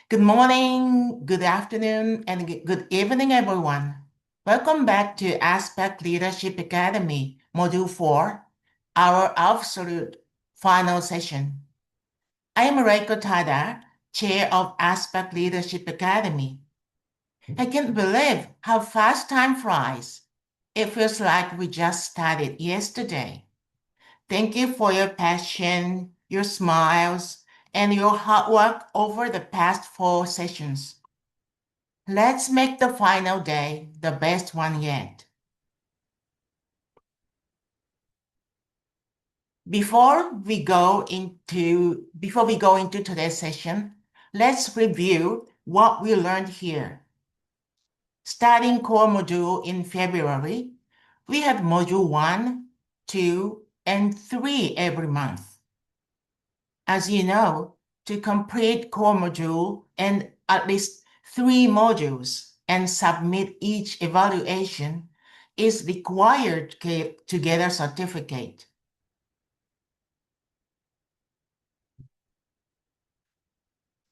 Good morning, good afternoon, and good evening, everyone. Welcome back to ASPAC Leadership Academy, Module 4, our absolute final session. I am Reiko Tada, Chair of ASPAC Leadership Academy. I can't believe how fast time flies. It feels like we just started yesterday. Thank you for your passion, your smiles, and your hard work over the past 4 sessions. Let's make the final day the best one yet. Before we go into today's session, let's review what we learned here. Starting core module in February, we had module 1, 2, and 3 every month. As you know, to complete core module and at least 3 modules and submit each evaluation is required to get a certificate.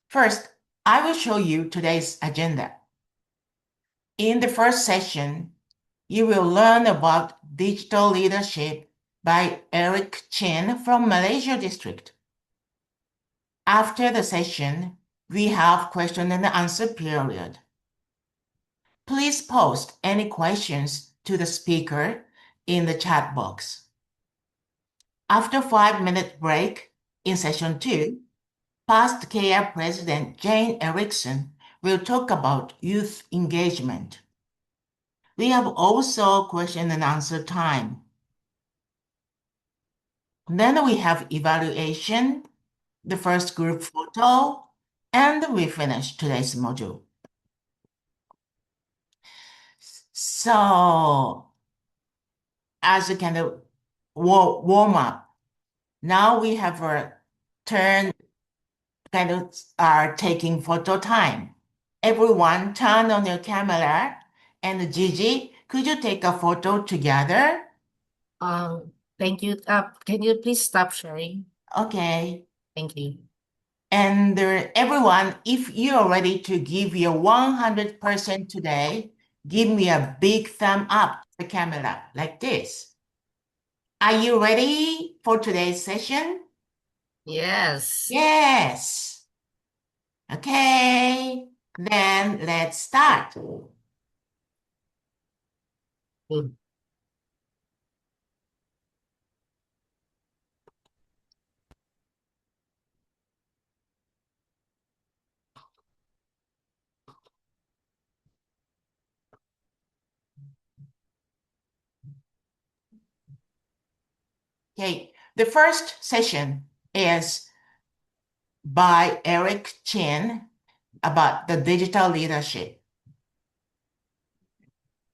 First, I will show you today's agenda. In the first session, you will learn about digital leadership by Eric Chen from Malaysia District. After the session, we have question and answer period. Please post any questions to the speaker in the chat box. After 5-minute break in session 2, past KR President Jane Erickson will talk about youth engagement. We have also question and answer time. Then we have evaluation, the first group photo, and we finish today's module. So, as a kind of warm up, now we have a turn taking photo time. Everyone turn on your camera, and Gigi, could you take a photo together? Thank you. Can you please stop sharing? Okay. Thank you. And everyone, if you're ready to give your 100% today, give me a big thumb up to the camera like this. Are you ready for today's session? Yes. Yes. Okay, then let's start. Good. Okay, the first session is by Eric Chen about the digital leadership.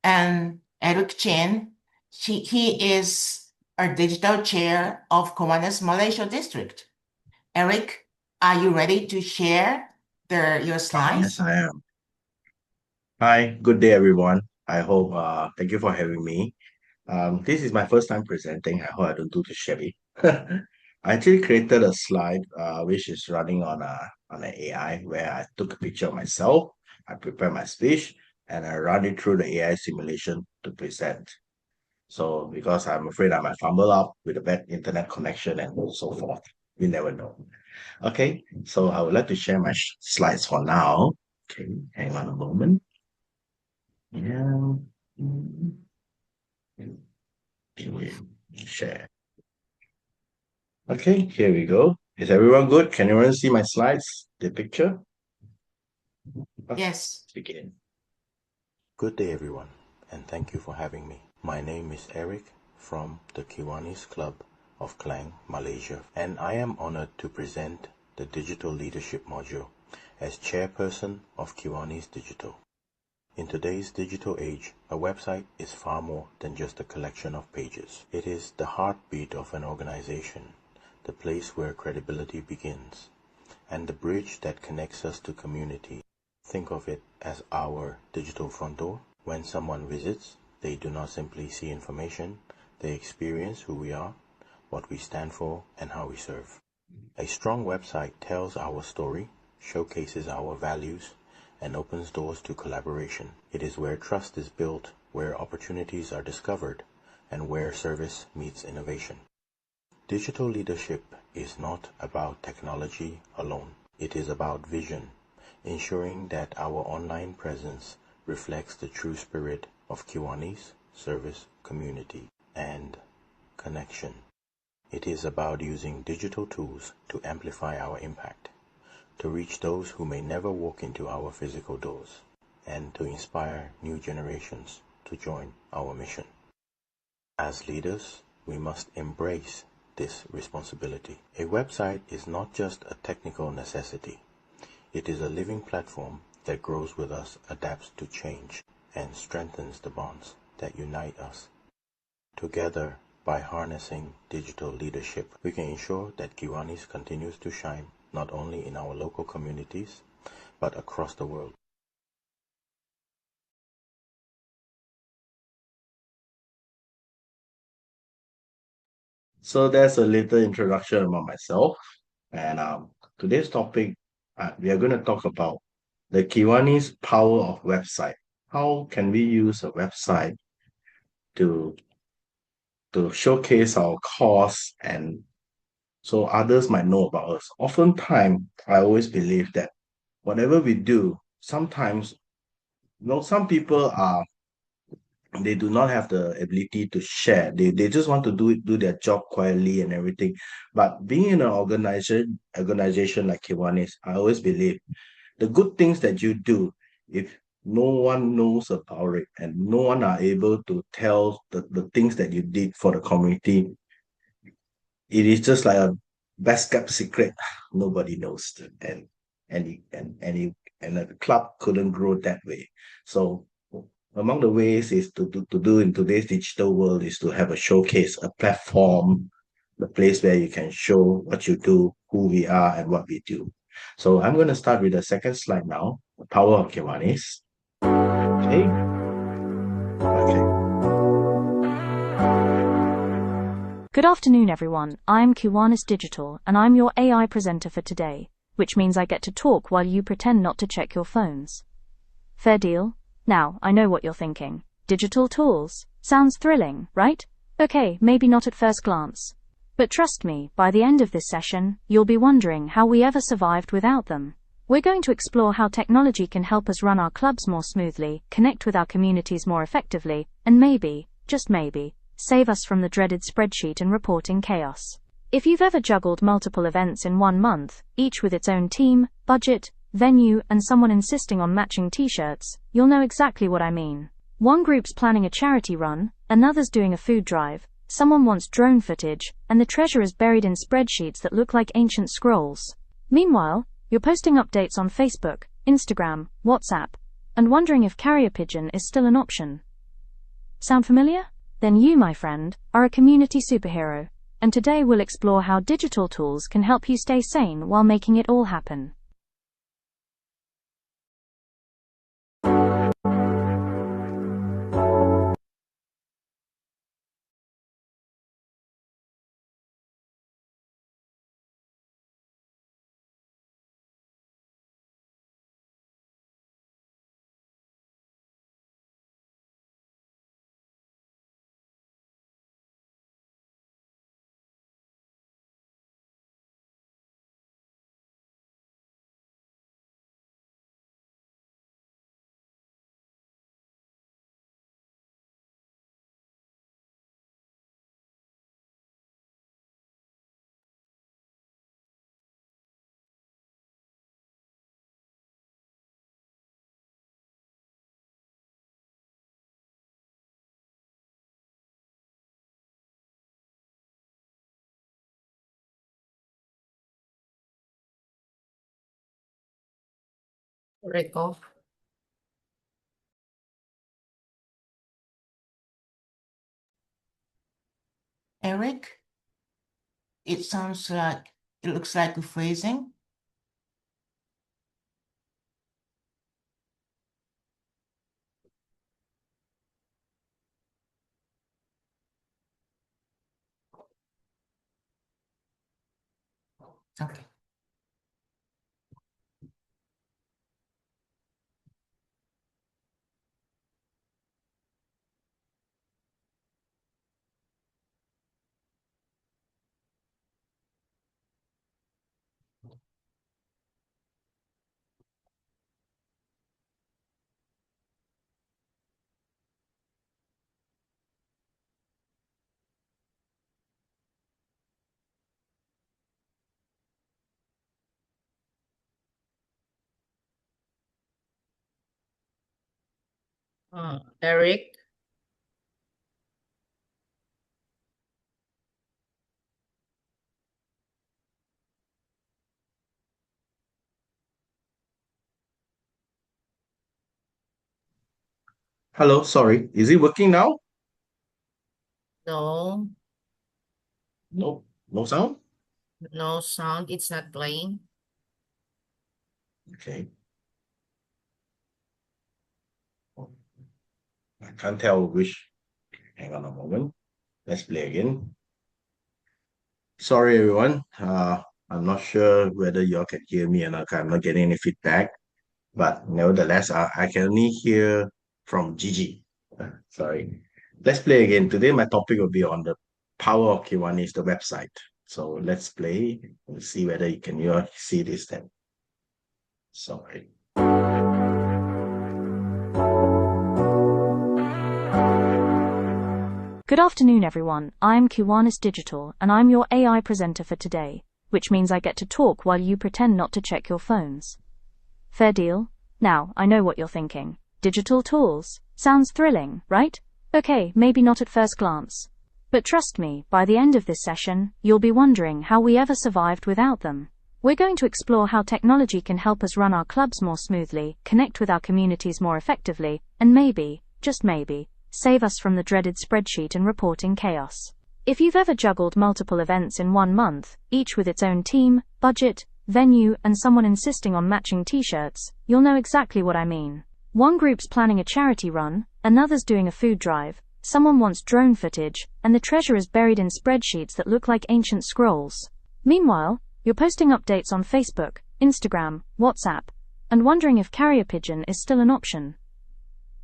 And Eric Chen, he is a digital chair of Kiwanis Malaysia District. Eric, are you ready to share your slides? Yes, I am. Hi, good day, everyone. I hope, thank you for having me. This is my first time presenting. I hope I don't do too shabby. I actually created a slide, which is running on an AI where I took a picture of myself, I prepared my speech, and I run it through the AI simulation to present. So, because I'm afraid I might fumble up with a bad internet connection and so forth. We never know. Okay, so I would like to share my slides for now. Okay, hang on a moment. Yeah. Share. Okay, here we go. Is everyone good? Can everyone see my slides? The picture? Yes. Let's begin. Good day, everyone, and thank you for having me. My name is Eric from the Kiwanis Club of Klang, Malaysia, and I am honored to present the Digital Leadership module as chairperson of Kiwanis Digital. In today's digital age, a website is far more than just a collection of pages. It is the heartbeat of an organization, the place where credibility begins, and the bridge that connects us to community. Think of it as our digital front door. When someone visits, they do not simply see information, they experience who we are, what we stand for, and how we serve. A strong website tells our story, showcases our values, and opens doors to collaboration. It is where trust is built, where opportunities are discovered, and where service meets innovation. Digital leadership is not about technology alone. It is about vision, ensuring that our online presence reflects the true spirit of Kiwanis, service, community, and connection. It is about using digital tools to amplify our impact, to reach those who may never walk into our physical doors, and to inspire new generations to join our mission. As leaders, we must embrace this responsibility. A website is not just a technical necessity. It is a living platform that grows with us, adapts to change, and strengthens the bonds that unite us. Together, by harnessing digital leadership, we can ensure that Kiwanis continues to shine not only in our local communities, but across the world. So that's a little introduction about myself. And today's topic, we are going to talk about the Kiwanis power of website. How can we use a website to showcase our cause and so others might know about us? Oftentimes, I always believe that whatever we do, sometimes, some people they do not have the ability to share. They just want to do their job quietly and everything. But being in an organization like Kiwanis, I always believe the good things that you do, if no one knows about it and no one are able to tell the things that you did for the community, it is just like a best kept secret. Nobody knows, and the club couldn't grow that way. So among the ways is to do in today's digital world is to have a showcase, a platform, the place where you can show what you do, who we are, and what we do. So I'm going to start with the second slide now, the power of Kiwanis. Okay. Good afternoon, everyone. I'm Kiwanis Digital, and I'm your AI presenter for today, which means I get to talk while you pretend not to check your phones. Fair deal? Now, I know what you're thinking. Digital tools. Sounds thrilling, right? Okay, maybe not at first glance. But trust me, by the end of this session, you'll be wondering how we ever survived without them. We're going to explore how technology can help us run our clubs more smoothly, connect with our communities more effectively, and maybe, just maybe, save us from the dreaded spreadsheet and reporting chaos. If you've ever juggled multiple events in 1 month, each with its own team, budget, venue, and someone insisting on matching t-shirts, you'll know exactly what I mean. One group's planning a charity run, another's doing a food drive, someone wants drone footage, and the treasure is buried in spreadsheets that look like ancient scrolls. Meanwhile, you're posting updates on Facebook, Instagram, WhatsApp, and wondering if carrier pigeon is still an option. Sound familiar? Then you, my friend, are a community superhero, and today we'll explore how digital tools can help you stay sane while making it all happen. Rico. Eric, it looks like a phrasing. Okay. Eric. Hello, sorry. Is it working now? No, No, no sound? no sound. It's not playing. Okay. I can't tell which. Hang on a moment. Let's play again. Sorry, everyone. I'm not sure whether y'all can hear me or not. I'm not getting any feedback. But nevertheless, I can only hear from Gigi. Sorry. Let's play again. Today, my topic will be on the power of Kiwanis, the website. So let's play. Let's see whether you all see this then. Sorry. Good afternoon, everyone. I'm Kiwanis Digital, and I'm your AI presenter for today, which means I get to talk while you pretend not to check your phones. Fair deal? Now, I know what you're thinking. Digital tools. Sounds thrilling, right? Okay, maybe not at first glance. But trust me, by the end of this session, you'll be wondering how we ever survived without them. We're going to explore how technology can help us run our clubs more smoothly, connect with our communities more effectively, and maybe, just maybe, save us from the dreaded spreadsheet and reporting chaos. If you've ever juggled multiple events in 1 month, each with its own team, budget, venue, and someone insisting on matching t-shirts, you'll know exactly what I mean. One group's planning a charity run, another's doing a food drive, someone wants drone footage, and the treasure is buried in spreadsheets that look like ancient scrolls. Meanwhile, you're posting updates on Facebook, Instagram, WhatsApp, and wondering if carrier pigeon is still an option.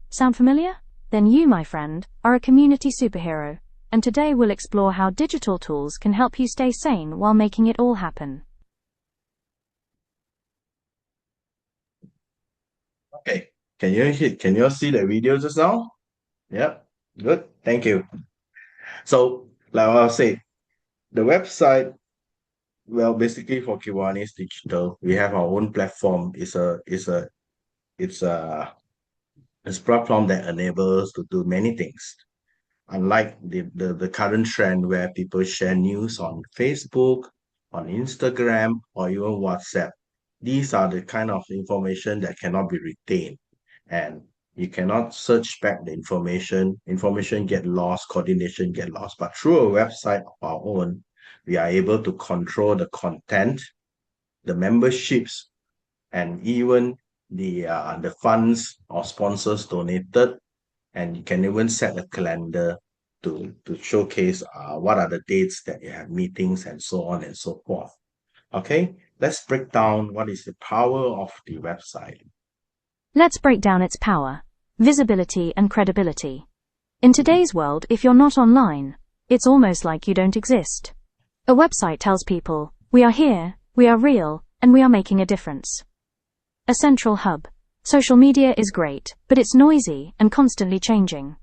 Sound familiar? Then you, my friend, are a community superhero, and today we'll explore how digital tools can help you stay sane while making it all happen. Okay. Can you all see the video just now? Yep. Good. Thank you. So, like I said, the website, well, basically for Kiwanis Digital, we have our own platform. It's a platform that enables us to do many things. Unlike the current trend where people share news on Facebook, on Instagram, or even WhatsApp, these are the kind of information that cannot be retained. And you cannot search back the information get lost, coordination get lost. But through a website of our own, we are able to control the content, the memberships, and even the funds or sponsors donated, and you can even set a calendar to showcase what are the dates that you have meetings and so on and so forth. Okay, let's break down what is the power of the website. Let's break down its power, visibility, and credibility. In today's world, if you're not online, it's almost like you don't exist. A website tells people, we are here, we are real, and we are making a difference. A central hub. Social media is great, but it's noisy and constantly changing.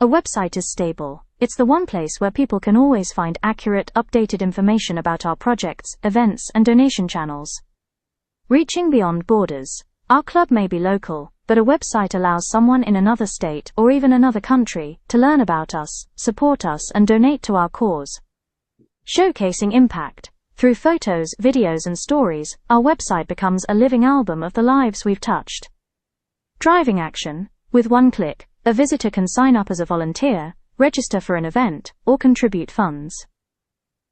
A website is stable. It's the one place where people can always find accurate, updated information about our projects, events, and donation channels. Reaching beyond borders. Our club may be local, but a website allows someone in another state or even another country to learn about us, support us, and donate to our cause. Showcasing impact. Through photos, videos, and stories, our website becomes a living album of the lives we've touched. Driving action. With one click, a visitor can sign up as a volunteer, register for an event, or contribute funds.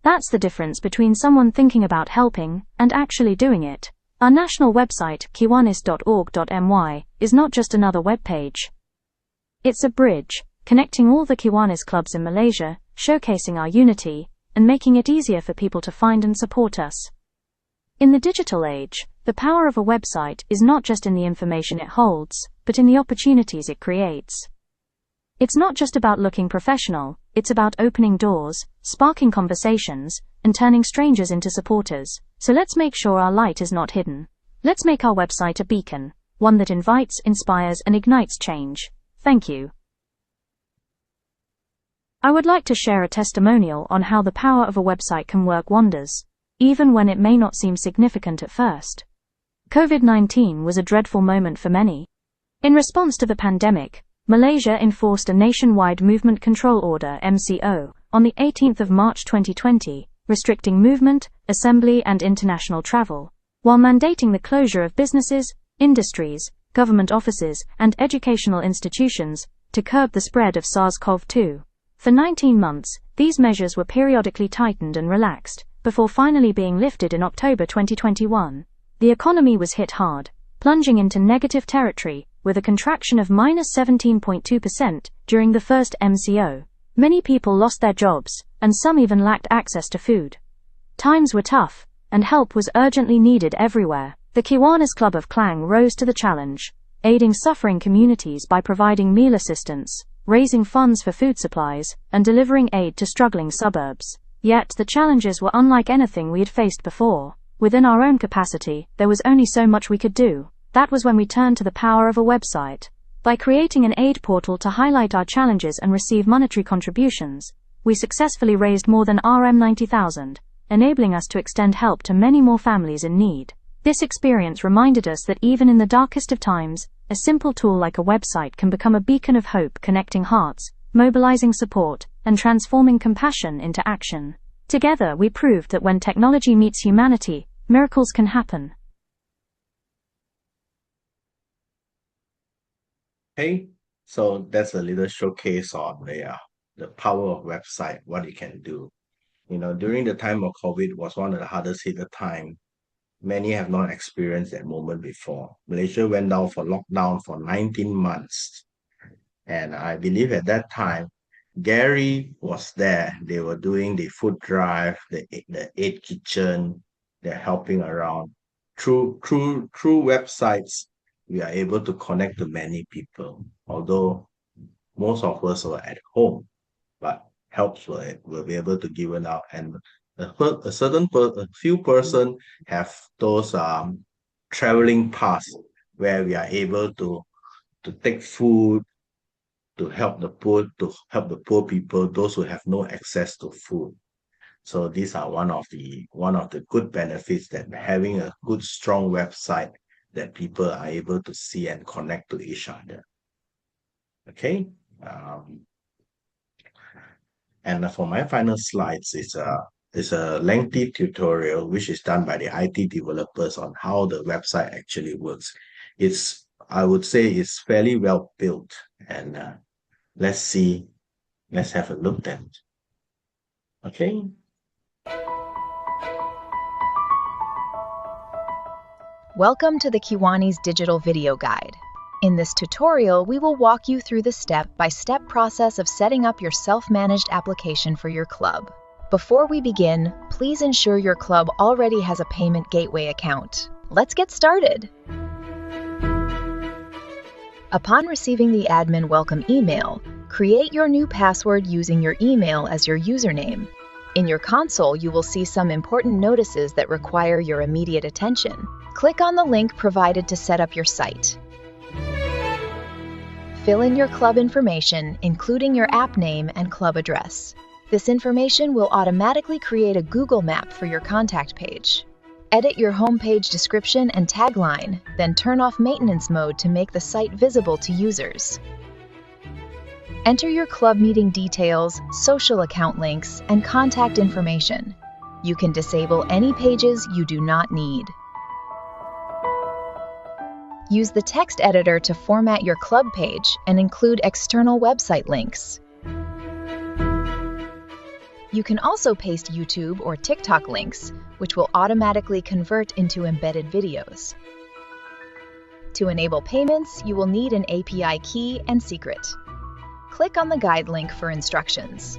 That's the difference between someone thinking about helping and actually doing it. Our national website, kiwanis.org.my, is not just another web page. It's a bridge, connecting all the Kiwanis clubs in Malaysia, showcasing our unity, and making it easier for people to find and support us. In the digital age, the power of a website is not just in the information it holds, but in the opportunities it creates. It's not just about looking professional, it's about opening doors, sparking conversations, and turning strangers into supporters. So let's make sure our light is not hidden. Let's make our website a beacon, one that invites, inspires, and ignites change. Thank you. I would like to share a testimonial on how the power of a website can work wonders, even when it may not seem significant at first. COVID-19 was a dreadful moment for many. In response to the pandemic, Malaysia enforced a nationwide Movement Control Order (MCO) on the 18th of March 2020, restricting movement, assembly and international travel, while mandating the closure of businesses, industries, government offices and educational institutions to curb the spread of SARS-CoV-2. For 19 months, these measures were periodically tightened and relaxed, before finally being lifted in October 2021. The economy was hit hard, plunging into negative territory, with a contraction of -17.2% during the first MCO. Many people lost their jobs, and some even lacked access to food. Times were tough, and help was urgently needed everywhere. The Kiwanis Club of Klang rose to the challenge, aiding suffering communities by providing meal assistance, raising funds for food supplies, and delivering aid to struggling suburbs. Yet the challenges were unlike anything we had faced before. Within our own capacity, there was only so much we could do. That was when we turned to the power of a website. By creating an aid portal to highlight our challenges and receive monetary contributions, we successfully raised more than RM90,000, enabling us to extend help to many more families in need. This experience reminded us that even in the darkest of times, a simple tool like a website can become a beacon of hope, connecting hearts, mobilizing support, and transforming compassion into action. Together we proved that when technology meets humanity, miracles can happen. Okay, so that's a little showcase on the power of website, what it can do. During the time of COVID was one of the hardest hit time. Many have not experienced that moment before. Malaysia went down for lockdown for 19 months. And I believe at that time, Gary was there. They were doing the food drive, the aid kitchen. They're helping around. Through websites, we are able to connect to many people. Although most of us were at home, but helps will be able to given out, and a few person have those traveling pass where we are able to take food to help the poor people, those who have no access to food. So these are one of the good benefits that having a good strong website that people are able to see and connect to each other. Okay. And for my final slides, it's a lengthy tutorial which is done by the IT developers on how the website actually works. I would say it's fairly well built, and let's have a look at it. Okay. Welcome to the Kiwanis Digital Video Guide. In this tutorial, we will walk you through the step-by-step process of setting up your self-managed application for your club. Before we begin, please ensure your club already has a payment gateway account. Let's get started. Upon receiving the admin welcome email, create your new password using your email as your username. In your console, you will see some important notices that require your immediate attention. Click on the link provided to set up your site. Fill in your club information, including your app name and club address. This information will automatically create a Google map for your contact page. Edit your homepage description and tagline, then turn off maintenance mode to make the site visible to users. Enter your club meeting details, social account links, and contact information. You can disable any pages you do not need. Use the text editor to format your club page and include external website links. You can also paste YouTube or TikTok links, which will automatically convert into embedded videos. To enable payments, you will need an API key and secret. Click on the guide link for instructions.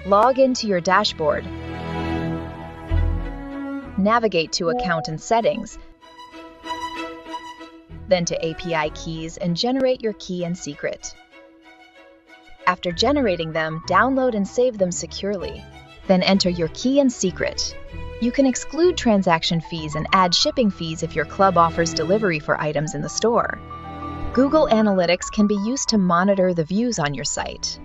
Log into your dashboard. Navigate to Account and Settings, then to API keys and generate your key and secret. After generating them, download and save them securely. Then enter your key and secret. You can exclude transaction fees and add shipping fees if your club offers delivery for items in the store. Google Analytics can be used to monitor the views on your site.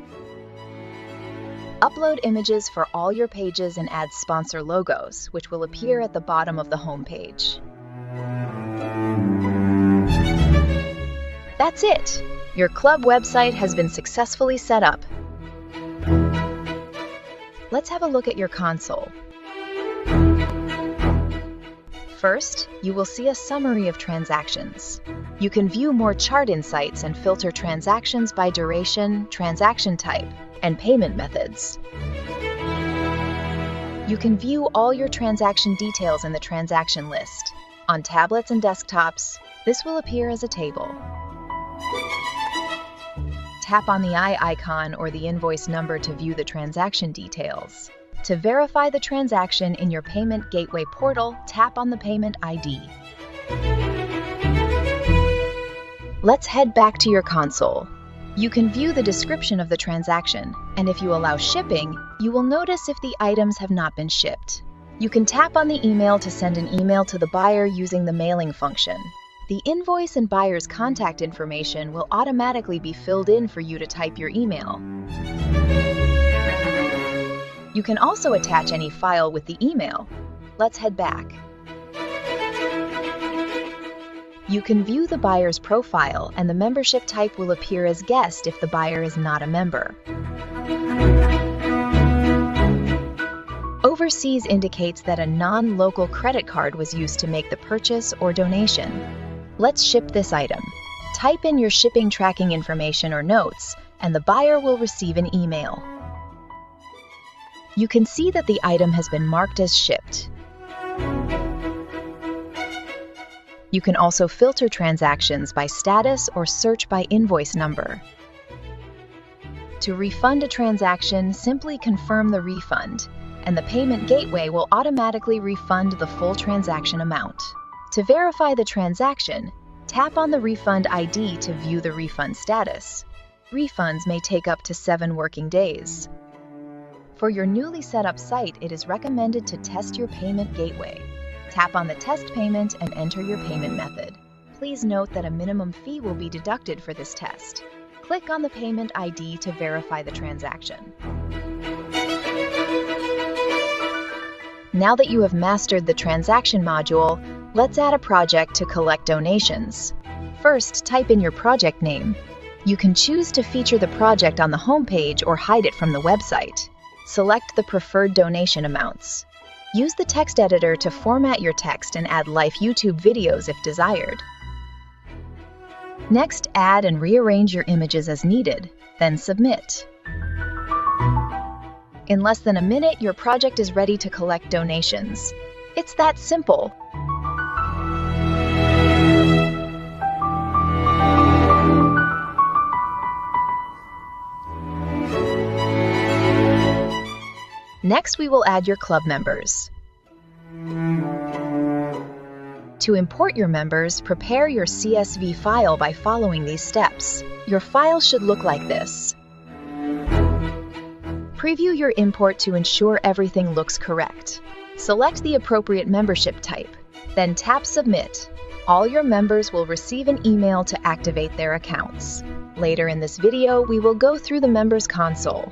Upload images for all your pages and add sponsor logos, which will appear at the bottom of the home page. That's it! Your club website has been successfully set up. Let's have a look at your console. First, you will see a summary of transactions. You can view more chart insights and filter transactions by duration, transaction type, and payment methods. You can view all your transaction details in the transaction list. On tablets and desktops, this will appear as a table. Tap on the eye icon or the invoice number to view the transaction details. To verify the transaction in your payment gateway portal, tap on the payment ID. Let's head back to your console. You can view the description of the transaction, and if you allow shipping, you will notice if the items have not been shipped. You can tap on the email to send an email to the buyer using the mailing function. The invoice and buyer's contact information will automatically be filled in for you to type your email. You can also attach any file with the email. Let's head back. You can view the buyer's profile, and the membership type will appear as guest if the buyer is not a member. Overseas indicates that a non-local credit card was used to make the purchase or donation. Let's ship this item. Type in your shipping tracking information or notes, and the buyer will receive an email. You can see that the item has been marked as shipped. You can also filter transactions by status or search by invoice number. To refund a transaction, simply confirm the refund, and the payment gateway will automatically refund the full transaction amount. To verify the transaction, tap on the refund ID to view the refund status. Refunds may take up to 7 working days. For your newly set up site, it is recommended to test your payment gateway. Tap on the test payment and enter your payment method. Please note that a minimum fee will be deducted for this test. Click on the payment ID to verify the transaction. Now that you have mastered the transaction module, let's add a project to collect donations. First, type in your project name. You can choose to feature the project on the homepage or hide it from the website. Select the preferred donation amounts. Use the text editor to format your text and add live YouTube videos if desired. Next, add and rearrange your images as needed, then submit. In less than a minute, your project is ready to collect donations. It's that simple. Next, we will add your club members. To import your members, prepare your CSV file by following these steps. Your file should look like this. Preview your import to ensure everything looks correct. Select the appropriate membership type, then tap Submit. All your members will receive an email to activate their accounts. Later in this video, we will go through the members console.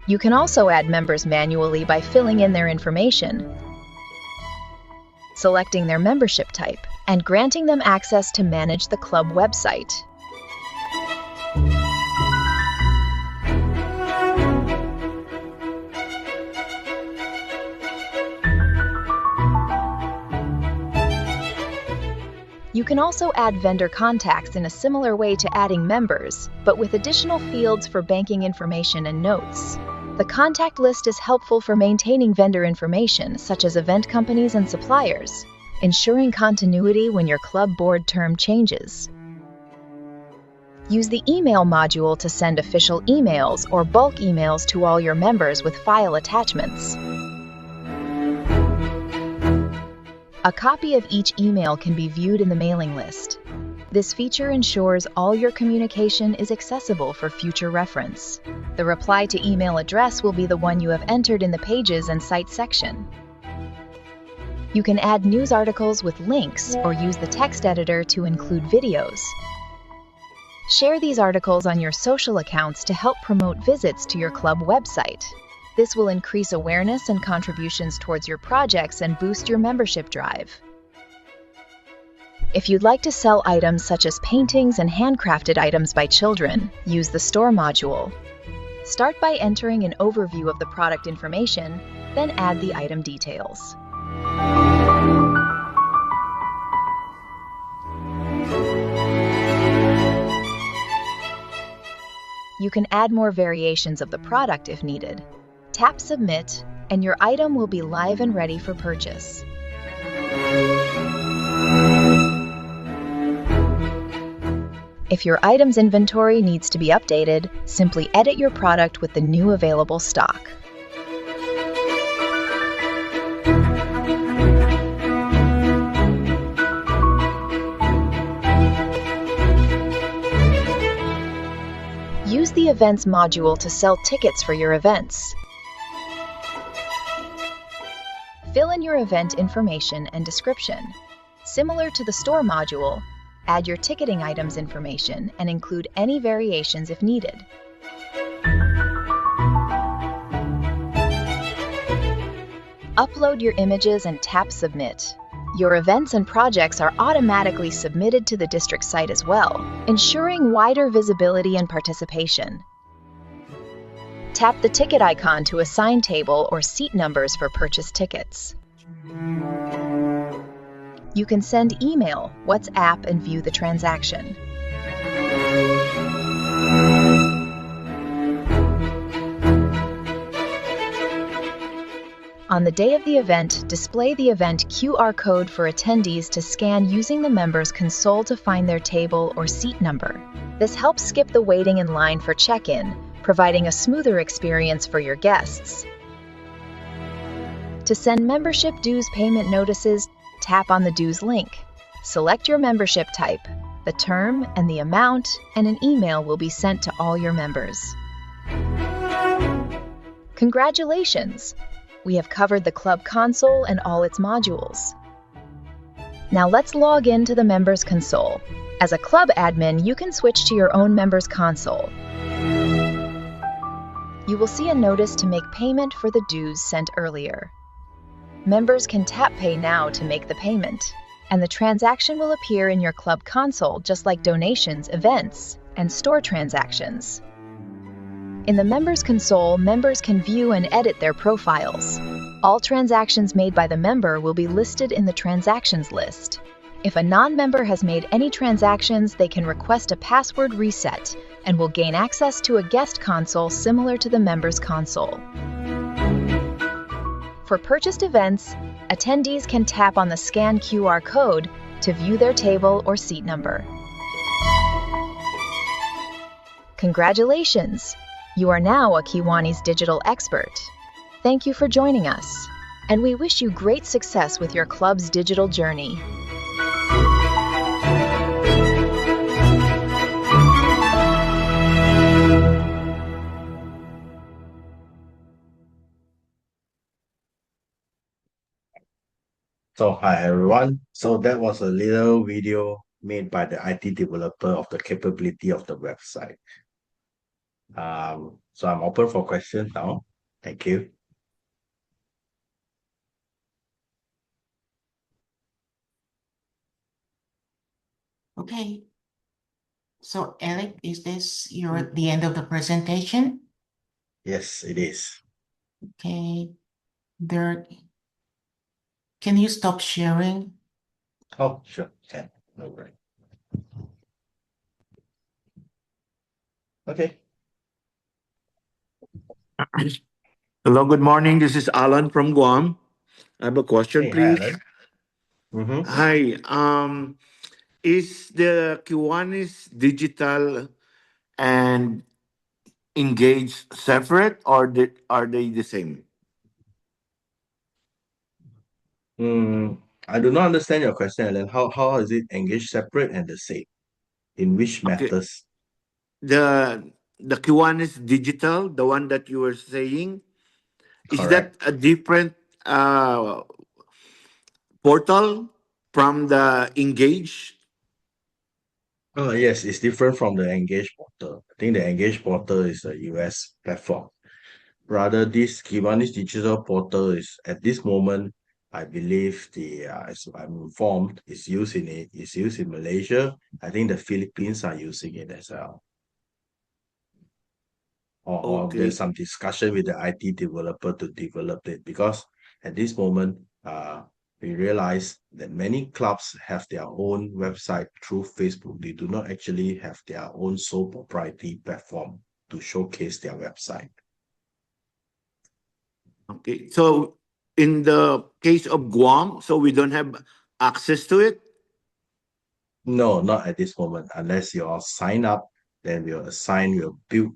You can also add members manually by filling in their information, selecting their membership type, and granting them access to manage the club website. You can also add vendor contacts in a similar way to adding members, but with additional fields for banking information and notes. The contact list is helpful for maintaining vendor information, such as event companies and suppliers, ensuring continuity when your club board term changes. Use the email module to send official emails or bulk emails to all your members with file attachments. A copy of each email can be viewed in the mailing list. This feature ensures all your communication is accessible for future reference. The reply to email address will be the one you have entered in the Pages and Site section. You can add news articles with links or use the text editor to include videos. Share these articles on your social accounts to help promote visits to your club website. This will increase awareness and contributions towards your projects and boost your membership drive. If you'd like to sell items such as paintings and handcrafted items by children, use the Store module. Start by entering an overview of the product information, then add the item details. You can add more variations of the product if needed. Tap Submit, and your item will be live and ready for purchase. If your item's inventory needs to be updated, simply edit your product with the new available stock. Use the Events module to sell tickets for your events. Fill in your event information and description. Similar to the Store module, add your ticketing items information and include any variations if needed. Upload your images and tap Submit. Your events and projects are automatically submitted to the district site as well, ensuring wider visibility and participation. Tap the ticket icon to assign table or seat numbers for purchased tickets. You can send email, WhatsApp, and view the transaction. On the day of the event, display the event QR code for attendees to scan using the members' console to find their table or seat number. This helps skip the waiting in line for check-in, providing a smoother experience for your guests. To send membership dues payment notices, tap on the dues link. Select your membership type, the term and the amount, and an email will be sent to all your members. Congratulations! We have covered the club console and all its modules. Now let's log in to the members console. As a club admin, you can switch to your own members console. You will see a notice to make payment for the dues sent earlier. Members can tap Pay Now to make the payment, and the transaction will appear in your club console just like donations, events, and store transactions. In the Members console, members can view and edit their profiles. All transactions made by the member will be listed in the transactions list. If a non-member has made any transactions, they can request a password reset and will gain access to a guest console similar to the Members console. For purchased events, attendees can tap on the scan QR code to view their table or seat number. Congratulations! You are now a Kiwanis digital expert. Thank you for joining us, and we wish you great success with your club's digital journey. So hi everyone. So that was a little video made by the IT developer of the capability of the website. So I'm open for questions now. Thank you. Okay. So Eric, is this the end of the presentation? Yes, it is. Okay. Can you stop sharing? Oh, sure. Can. No worry. Okay. Hello, good morning. This is Alan from Guam. I have a question, Hey, hi, please. Alan. Mm-hmm. Hi. Is the Kiwanis digital and engage separate, or are they the same? I do not understand your question, Alan. How is it engaged separate and the same? In which Okay. matters? The Kiwanis digital, the one that you were saying, is Correct. that a different portal from the engage? Oh, yes, it's different from the Engage portal. I think the Engage portal is a US platform. Rather, this Kiwanis digital portal is at this moment I believe as I'm informed, is used in Malaysia. I think the Philippines are using it as well. Or Okay. there's some discussion with the IT developer to develop it, because at this moment, we realize that many clubs have their own website through Facebook. They do not actually have their own sole proprietary platform to showcase their website. Okay. So in the case of Guam, so we don't have access to it? No, not at this moment. Unless you all sign up, then we'll build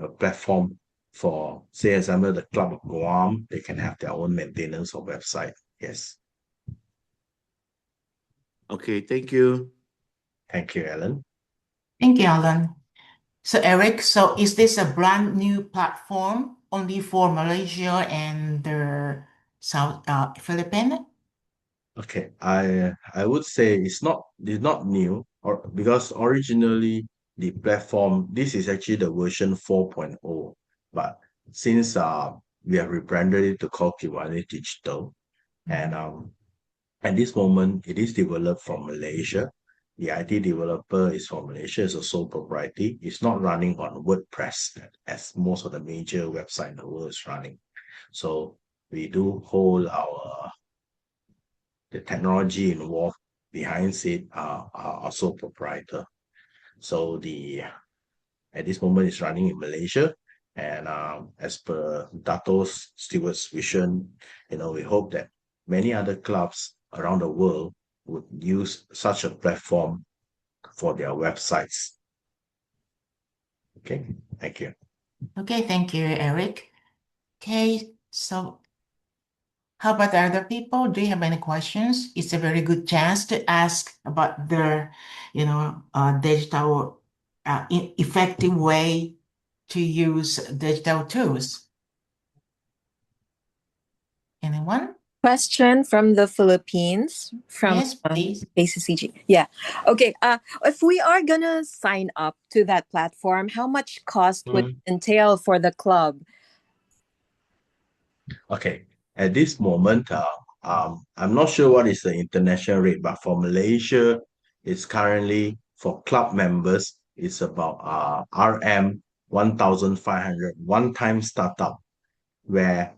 a platform for, say, example, the Club of Guam. They can have their own maintenance of website. Yes. Okay, thank you. Thank you, Alan. Thank you, Alan. So, Eric, so is this a brand new platform only for Malaysia and the South Philippines? Okay, I would say it's not new, or because originally the platform, this is actually the version 4.0, but since we have rebranded it to call Kiwanis Digital, and at this moment it is developed from Malaysia. The IT developer is from Malaysia, it's a sole propriety. It's not running on WordPress as most of the major websites in the world is running. So we do hold the technology involved behind it are also proprietary. So at this moment it's running in Malaysia, and as per Dato Stewart's vision, we hope that many other clubs around the world would use such a platform for their websites. Okay, thank you. Okay, thank you, Eric. Okay, so how about the other people? Do you have any questions? It's a very good chance to ask about the, digital, effective way to use digital tools. Anyone? Question from the Philippines, from Yes, please. ACCG. Yeah. Okay. If we are gonna sign up to that platform, how much cost would it entail for the club? Okay. At this moment, I'm not sure what is the international rate, but for Malaysia, it's currently for club members, it's about RM 1,500 one-time startup, where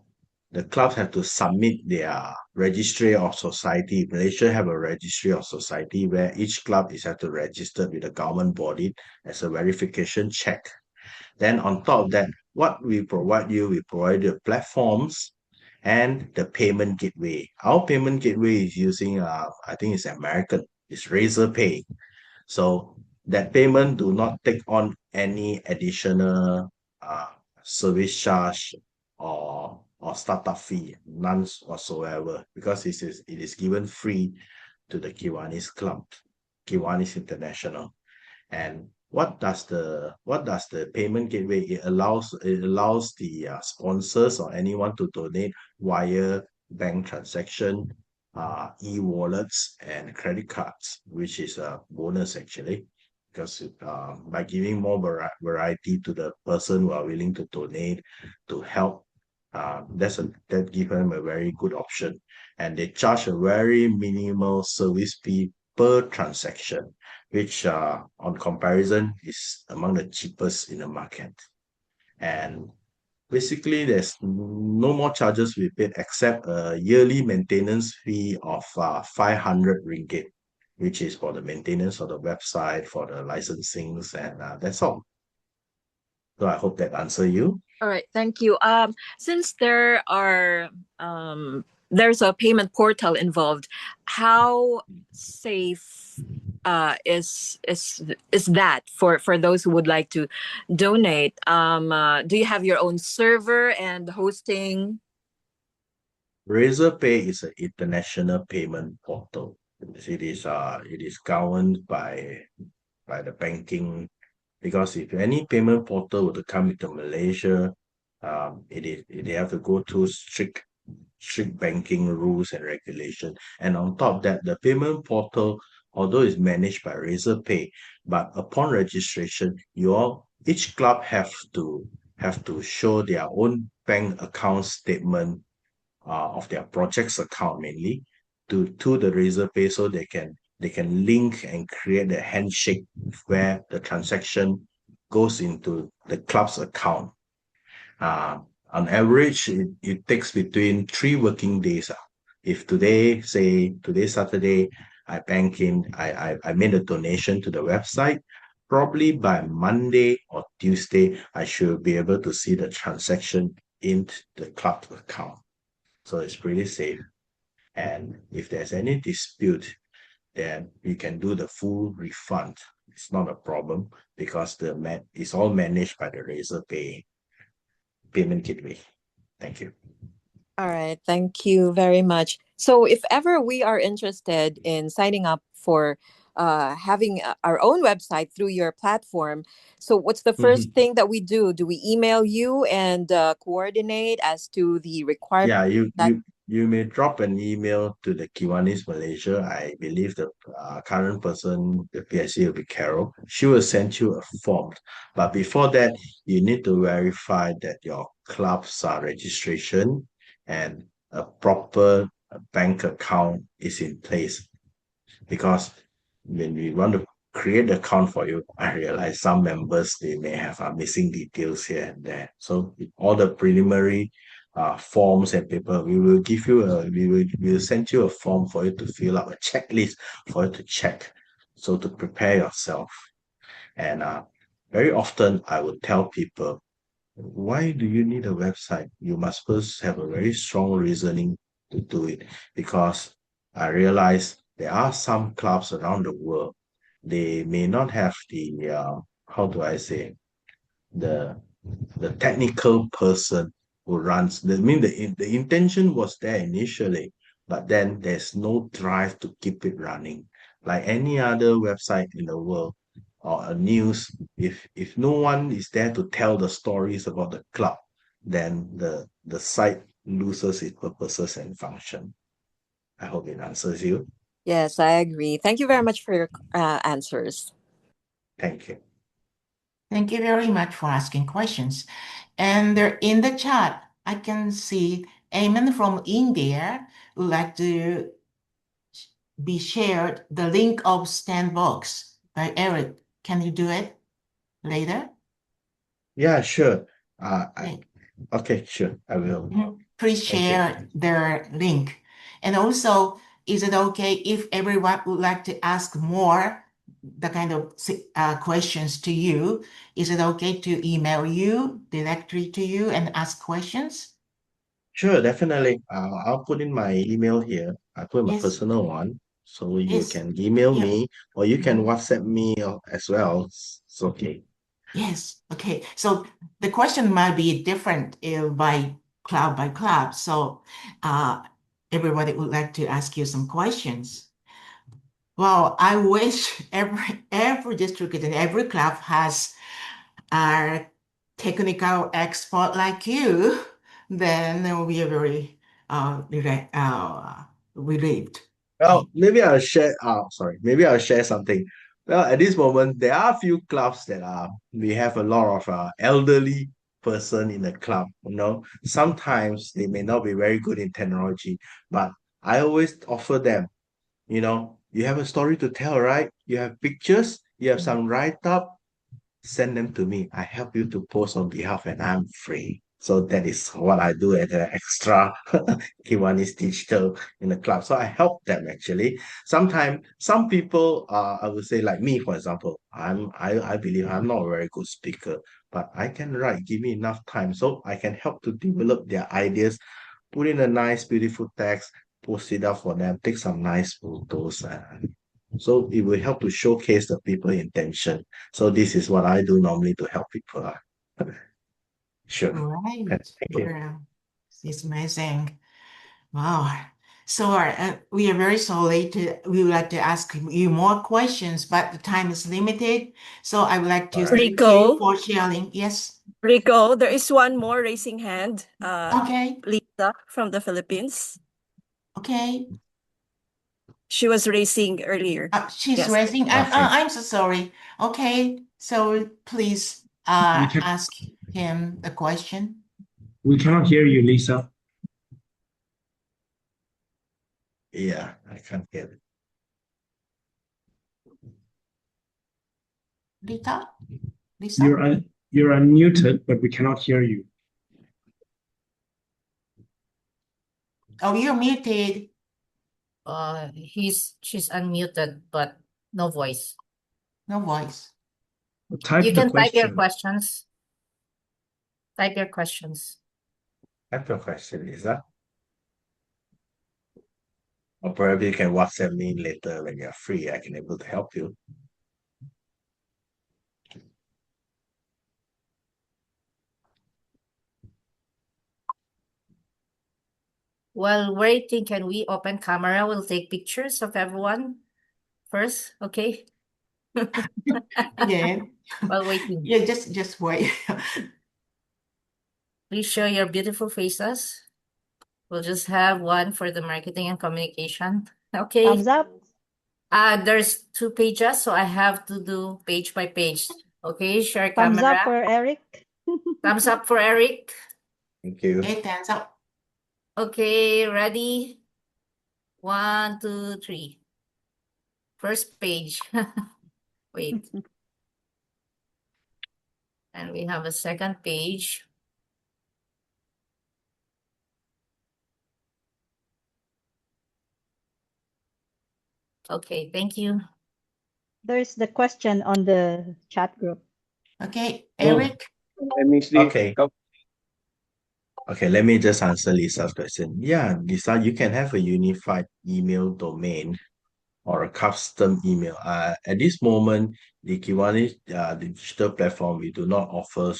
the clubs have to submit their registry of society. Malaysia have a registry of society where each club is have to register with the government body as a verification check. Then on top of that, what we provide the platforms and the payment gateway. Our payment gateway is using, I think it's American, it's Razor Pay. So that payment do not take on any additional service charge or startup fee, none whatsoever, because it is given free to the Kiwanis Club, Kiwanis International. And what does the payment gateway? It allows the sponsors or anyone to donate via bank transaction, e-wallets, and credit cards, which is a bonus actually, because by giving more variety to the person who are willing to donate to help, that gives them a very good option, and they charge a very minimal service fee per transaction, which on comparison is among the cheapest in the market. And basically, there's no more charges we paid except a yearly maintenance fee of 500 ringgit, which is for the maintenance of the website, for the licensings, and that's all. So I hope that answer you. All right, thank you. Since there's a payment portal involved, how safe is that for those who would like to donate? Do you have your own server and hosting? Razor Pay is an international payment portal. It is governed by the banking, because if any payment portal were to come into Malaysia, they have to go through strict banking rules and regulation. And on top of that, the payment portal, although it's managed by Razor Pay, but upon registration, each club have to show their own bank account statement of their projects account mainly to the Razorpay, so they can link and create a handshake where the transaction goes into the club's account. On average, it takes between 3 working days. If today, say today Saturday, I bank in, I made a donation to the website, probably by Monday or Tuesday, I should be able to see the transaction in the club account. So it's pretty safe. And if there's any dispute, then you can do the full refund. It's not a problem because it's all managed by the Razorpay payment gateway. Thank you. All right, thank you very much. So, if ever we are interested in signing up for having our own website through your platform, so what's the first thing that we do? Do we email you and coordinate as to the requirements? Yeah, that you may drop an email to the Kiwanis Malaysia. I believe the current person, the PSC, will be Carol. She will send you a form. But before that, you need to verify that your club's registration and a proper bank account is in place. Because when we want to create an account for you, I realize some members, they may have missing details here and there. So all the preliminary forms and paper, we will send you a form for you to fill out, a checklist for you to check, so to prepare yourself. And very often I would tell people, why do you need a website? You must first have a very strong reasoning to do it, because I realize there are some clubs around the world, they may not have the how do I say, the technical person who runs. The intention was there initially, but then there's no drive to keep it running. Like any other website in the world or a news, if no one is there to tell the stories about the club, then the site loses its purposes and function. I hope it answers you. Yes, I agree. Thank you very much for your answers. Thank you. Thank you very much for asking questions. And there in the chat, I can see Eamon from India would like to be shared the link of Sandbox by Eric. Can you do it later? Yeah, sure. Okay. Okay, sure. I will. Please Thank you. share their link. And also, is it okay if everyone would like to ask more the kind of questions to you? Is it okay to email you directly to you and ask questions? Sure, definitely. I'll put in my email here. I put my Yes. personal one, so you Yes. can email Yeah. me, or you can Mhm. WhatsApp me as well. It's okay. Yes. Okay. So the question might be different by club. So everybody would like to ask you some questions. Well, I wish every district and every club has a technical expert like you. Then we are very relieved. Well, maybe I'll share. Maybe I'll share something. Well, at this moment, there are a few clubs that we have a lot of elderly person in the club. Sometimes they may not be very good in technology, but I always offer them. You have a story to tell, right? You have pictures, you have some write-up, send them to me. I help you to post on behalf, and I'm free. So that is what I do at the extra Kiwanis Digital in the club. So I help them actually. Sometimes some people, I would say like me, for example, I believe I'm not a very good speaker, but I can write. Give me enough time, so I can help to develop their ideas, put in a nice, beautiful text, post it up for them, take some nice photos. So it will help to showcase the people intention. So this is what I do normally to help people. Sure. Right. Thank you. Wow. It's amazing. Wow. So we are very sorry we would like to ask you more questions, but the time is limited. So I would like to All right. thank you for sharing. Yes. Rico, there is one more raising hand. Okay. Lisa from the Philippines. Okay. She was raising earlier. She's Yes. raising. Okay. I'm so sorry. Okay. So please can- ask him the question. We cannot hear you, Lisa. Yeah, I can't hear it. Lisa? You're unmuted, but we cannot hear you. Oh, you're muted. She's unmuted, but no voice. No voice. Type You the can type your question. questions. Type your questions. That's your question, Lisa. Or probably you can WhatsApp me later when you're free. I can able to help you. While waiting, can we open camera? We'll take pictures of everyone first, okay? Yeah. While waiting, Yeah, just wait. please show your beautiful faces. We'll just have one for the marketing and communication. Okay. Thumbs up. There's 2 pages, so I have to do page by page. Okay, share Thumbs camera. up for Eric. Thumbs up for Eric. Thank you. Okay, hands up. Okay, ready? 1, 2, 3. First page. Wait. And we have a second page. Okay, thank you. There's the question on the chat group. Okay, Eric. Let me see. Okay. Okay, let me just answer Lisa's question. Yeah, Lisa, you can have a unified email domain or a custom email. At this moment, the Kiwanis digital platform, we do not offer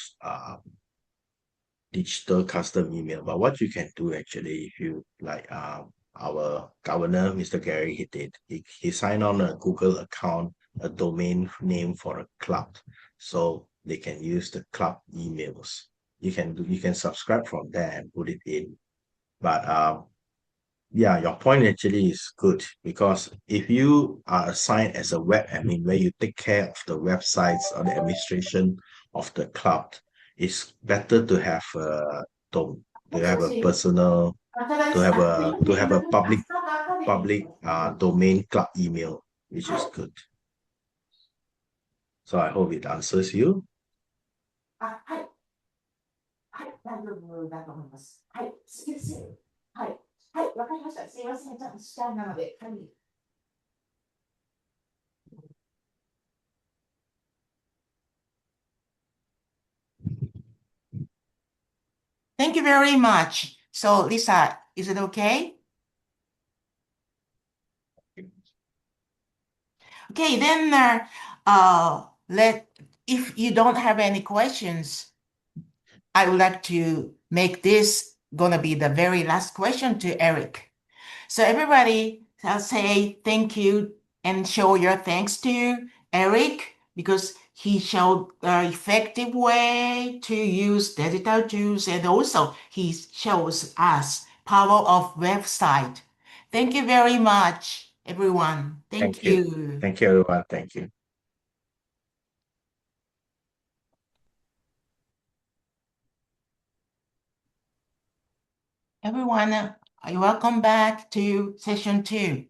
digital custom email. But what you can do actually, if you like our governor, Mr. Gary, he did. He signed on a Google account, a domain name for a club. So they can use the club emails. You can subscribe from there and put it in. But yeah, your point actually is good because if you are assigned as a web admin where you take care of the websites or the administration of the cloud, it's better to have a personal to have a public domain club email, which is good. So I hope it answers you. はい。はい、大丈夫だと思います。はい、好きです。はい。はい、わかりました。すいません。ちょっと時間なので。はい。Thank you very much. So, Lisa, is it okay? Okay, then if you don't have any questions, I would like to make this gonna be the very last question to Eric. So everybody say thank you and show your thanks to Eric because he showed the effective way to use digital tools and also he shows us power of website. Thank you very much, everyone. Thank you. Thank you, everyone. Thank you. Everyone, welcome back to session 2.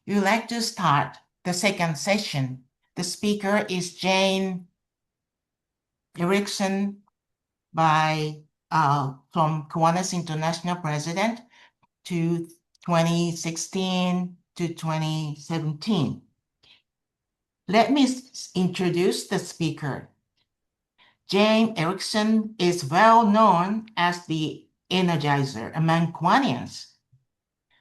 We would like to start the second session. The speaker is Jane Erickson from Kiwanis International President to 2016 to 2017. Let me introduce the speaker. Jane Erickson is well known as the energizer among Kiwanians.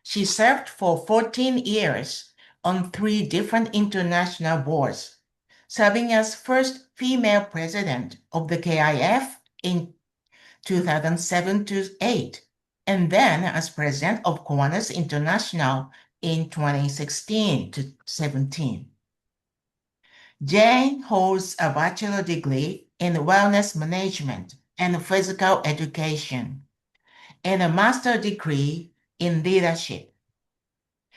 She served for 14 years on 3 different international boards, serving as first female president of the KIF in 2007 to 8, and then as president of Kiwanis International in 2016 to 17. Jane holds a bachelor degree in wellness management and physical education, and a master's degree in leadership.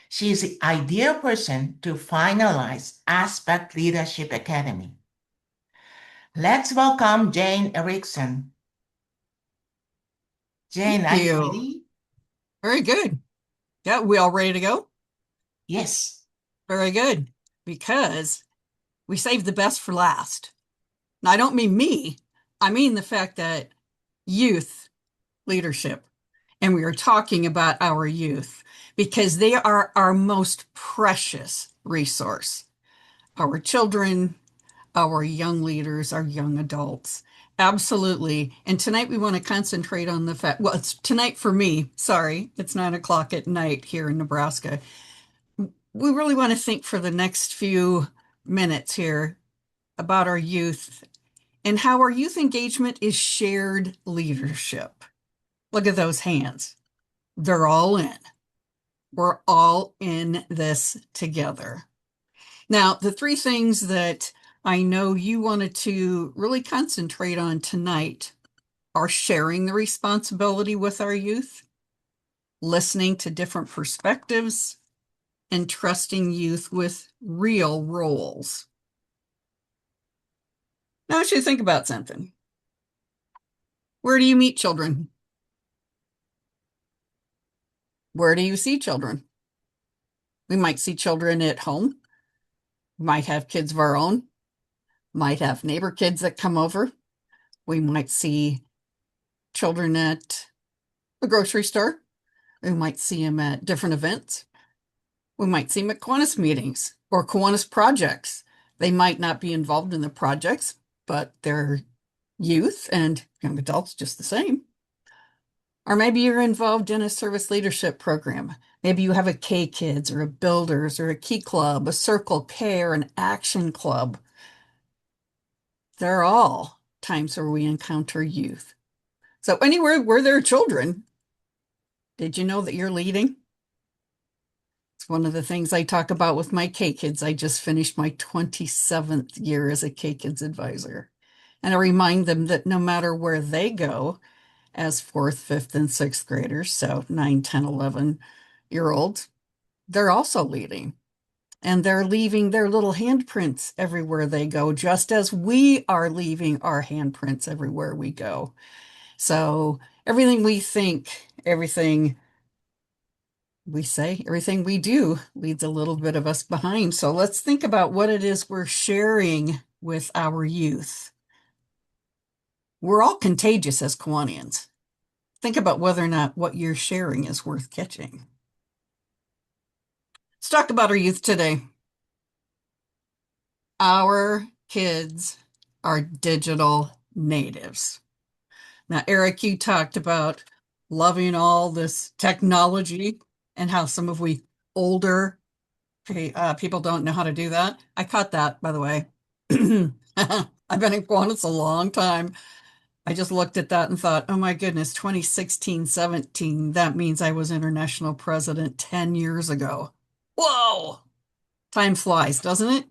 She is the ideal person to finalize ASPAC Leadership Academy. Let's welcome Jane Erickson. Jane, are you ready? Very good. Yeah, we all ready to go? Yes. Very good. Because we saved the best for last. Now, I don't mean me. I mean the fact that youth leadership, and we are talking about our youth because they are our most precious resource. Our children, our young leaders, our young adults. Absolutely. And tonight we want to concentrate on the fact, well, it's tonight for me. Sorry, it's 9 o'clock at night here in Nebraska. We really want to think for the next few minutes here about our youth and how our youth engagement is shared leadership. Look at those hands. They're all in. We're all in this together. Now, the three things that I know you wanted to really concentrate on tonight are sharing the responsibility with our youth, listening to different perspectives, and trusting youth with real roles. Now, I want you to think about something. Where do you meet children? Where do you see children? We might see children at home. We might have kids of our own. Might have neighbor kids that come over. We might see children at the grocery store. We might see them at different events. We might see them at Kiwanis meetings or Kiwanis projects. They might not be involved in the projects, but they're youth and young adults just the same. Or maybe you're involved in a service leadership program. Maybe you have a K Kids or a Builders or a Key Club, a Circle K or an Action Club. They're all times where we encounter youth. So anywhere where there are children, did you know that you're leading? It's one of the things I talk about with my K Kids. I just finished my 27th year as a K Kids advisor. And I remind them that no matter where they go as 4th, 5th, and 6th graders, so 9, 10, 11-year-olds, they're also leading. And they're leaving their little handprints everywhere they go, just as we are leaving our handprints everywhere we go. So everything we think, everything we say, everything we do leaves a little bit of us behind. So let's think about what it is we're sharing with our youth. We're all contagious as Kiwanians. Think about whether or not what you're sharing is worth catching. Let's talk about our youth today. Our kids are digital natives. Now, Eric, you talked about loving all this technology and how some of we older people don't know how to do that. I caught that, by the way. I've been in Kiwanis a long time. I just looked at that and thought, oh my goodness, 2016, 17, that means I was international president 10 years ago. Whoa! Time flies, doesn't it?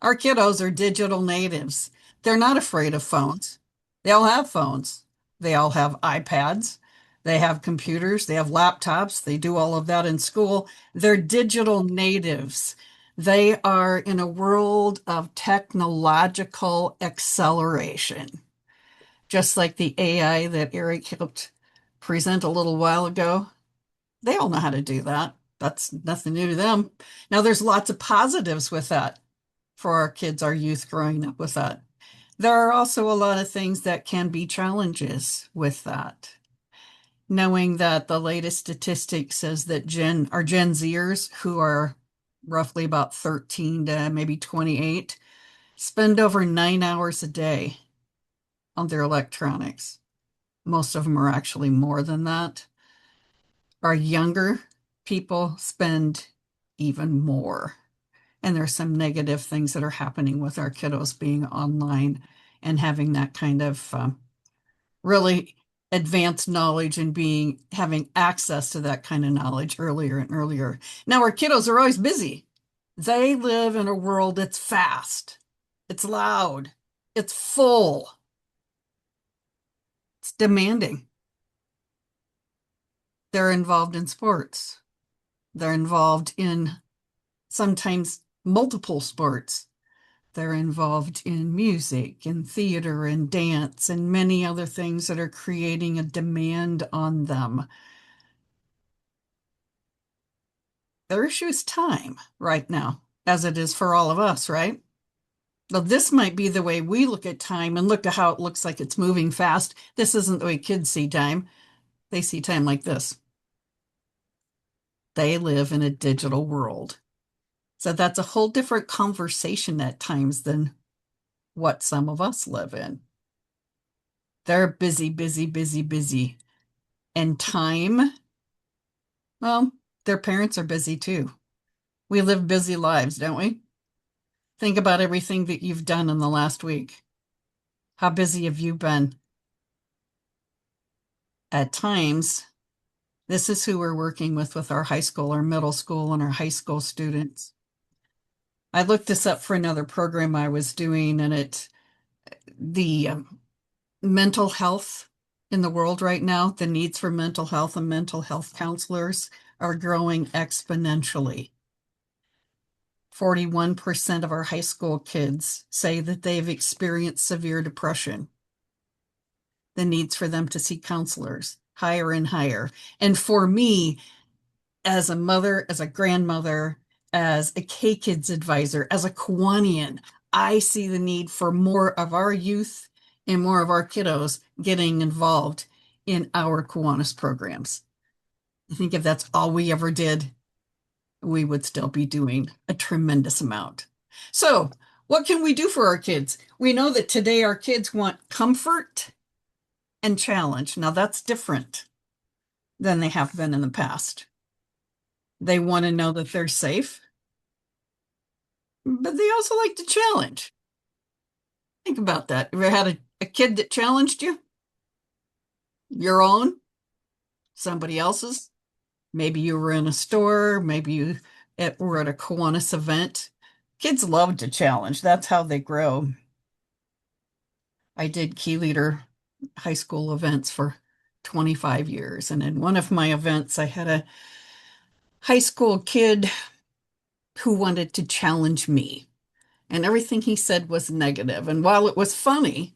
Our kiddos are digital natives. They're not afraid of phones. They all have phones. They all have iPads. They have computers. They have laptops. They do all of that in school. They're digital natives. They are in a world of technological acceleration. Just like the AI that Eric helped present a little while ago, they all know how to do that. That's nothing new to them. Now, there's lots of positives with that for our kids, our youth growing up with that. There are also a lot of things that can be challenges with that. Knowing that the latest statistic says that our Gen Zers, who are roughly about 13 to maybe 28, spend over 9 hours a day on their electronics. Most of them are actually more than that. Our younger people spend even more. And there's some negative things that are happening with our kiddos being online and having that kind of really advanced knowledge and having access to that kind of knowledge earlier and earlier. Now, our kiddos are always busy. They live in a world that's fast, it's loud, it's full, it's demanding. They're involved in sports. They're involved in sometimes multiple sports. They're involved in music and theater and dance and many other things that are creating a demand on them. Their issue is time right now, as it is for all of us, right? Now, this might be the way we look at time and look at how it looks like it's moving fast. This isn't the way kids see time. They see time like this. They live in a digital world. So that's a whole different conversation at times than what some of us live in. They're busy, busy, busy, busy. And time, well, their parents are busy too. We live busy lives, don't we? Think about everything that you've done in the last week. How busy have you been? At times, this is who we're working with our high school, our middle school, and our high school students. I looked this up for another program I was doing, and the mental health in the world right now, the needs for mental health and mental health counselors are growing exponentially. 41% of our high school kids say that they've experienced severe depression. The needs for them to see counselors higher and higher. And for me, as a mother, as a grandmother, as a K-Kids advisor, as a Kiwanian, I see the need for more of our youth and more of our kiddos getting involved in our Kiwanis programs. I think if that's all we ever did, we would still be doing a tremendous amount. So, what can we do for our kids? We know that today our kids want comfort and challenge. Now, that's different than they have been in the past. They want to know that they're safe, but they also like to challenge. Think about that. You ever had a kid that challenged you? Your own? Somebody else's? Maybe you were in a store, maybe you were at a Kiwanis event. Kids love to challenge. That's how they grow. I did key leader high school events for 25 years. And in one of my events, I had a high school kid who wanted to challenge me. And everything he said was negative. And while it was funny,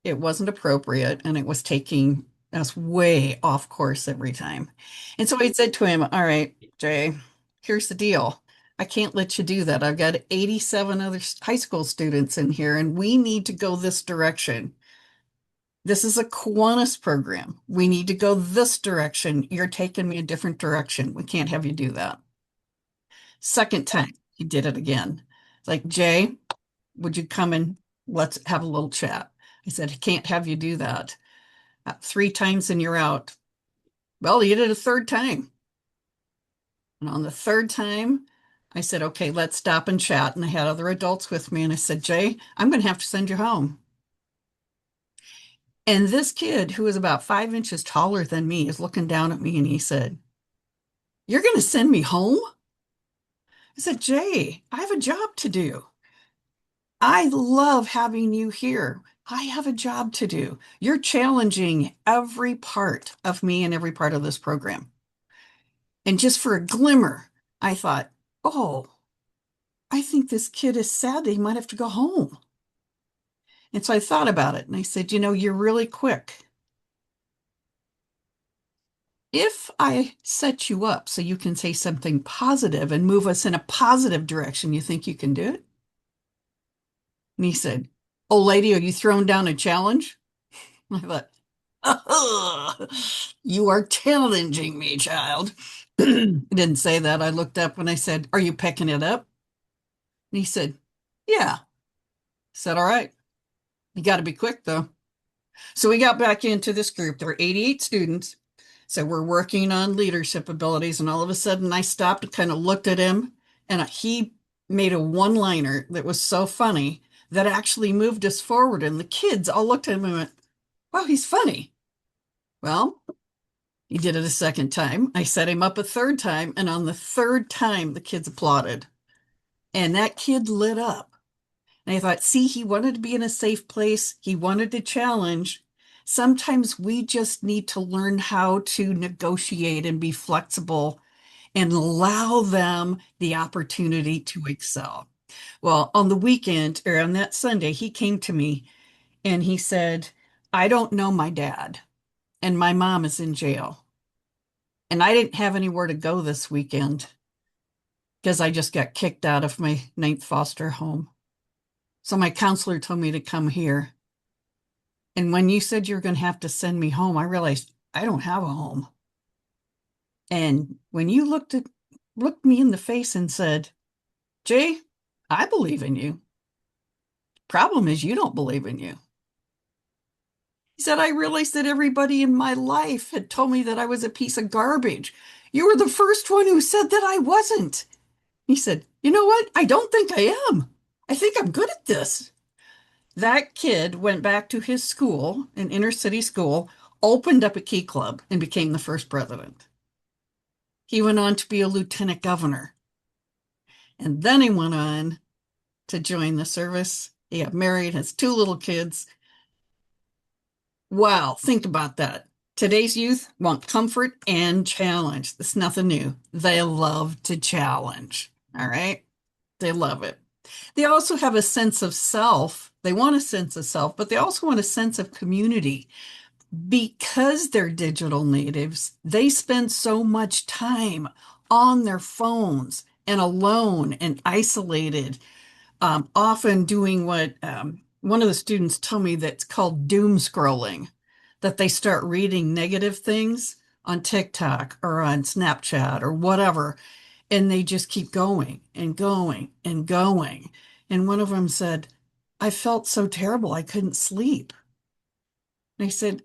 it wasn't appropriate, and it was taking us way off course every time. And so I said to him, all right, Jay, here's the deal. I can't let you do that. I've got 87 other high school students in here, and we need to go this direction. This is a Kiwanis program. We need to go this direction. You're taking me a different direction. We can't have you do that. Second time, he did it again. It's like, Jay, would you come and let's have a little chat? I said, I can't have you do that. 3 times and you're out. Well, you did it a third time. And on the third time, I said, okay, let's stop and chat. And I had other adults with me. And I said, Jay, I'm going to have to send you home. And this kid, who is about 5 inches taller than me, is looking down at me and he said, you're going to send me home? I said, Jay, I have a job to do. I love having you here. I have a job to do. You're challenging every part of me and every part of this program. And just for a glimmer, I thought, oh, I think this kid is sad that he might have to go home. And so I thought about it and I said, you're really quick. If I set you up so you can say something positive and move us in a positive direction, you think you can do it? And he said, oh, lady, are you throwing down a challenge? I thought, oh, you are challenging me, child. He didn't say that. I looked up and I said, are you picking it up? And he said, yeah. I said, all right. You got to be quick, though. So we got back into this group. There were 88 students. So we're working on leadership abilities. And all of a sudden, I stopped and kind of looked at him. And he made a one-liner that was so funny that actually moved us forward. And the kids all looked at him and went, wow, he's funny. Well, he did it a second time. I set him up a third time. And on the third time, the kids applauded. And that kid lit up. And I thought, see, he wanted to be in a safe place. He wanted to challenge. Sometimes we just need to learn how to negotiate and be flexible and allow them the opportunity to excel. Well, on the weekend, or on that Sunday, he came to me and he said, I don't know my dad, and my mom is in jail. And I didn't have anywhere to go this weekend. because I just got kicked out of my 9th foster home. So my counselor told me to come here. And when you said you're going to have to send me home, I realized I don't have a home. And when you looked me in the face and said, Jay, I believe in you. Problem is you don't believe in you. He said, I realized that everybody in my life had told me that I was a piece of garbage. You were the first one who said that I wasn't. He said, you know what? I don't think I am. I think I'm good at this. That kid went back to his school, an inner city school, opened up a key club, and became the first president. He went on to be a lieutenant governor. And then he went on to join the service. He got married, has 2 little kids. Wow, think about that. Today's youth want comfort and challenge. That's nothing new. They love to challenge. All right? They love it. They also have a sense of self. They want a sense of self, but they also want a sense of community. Because they're digital natives, they spend so much time on their phones and alone and isolated, often doing what one of the students told me that's called doom scrolling, that they start reading negative things on TikTok or on Snapchat or whatever, and they just keep going and going and going. And one of them said, I felt so terrible, I couldn't sleep. And I said,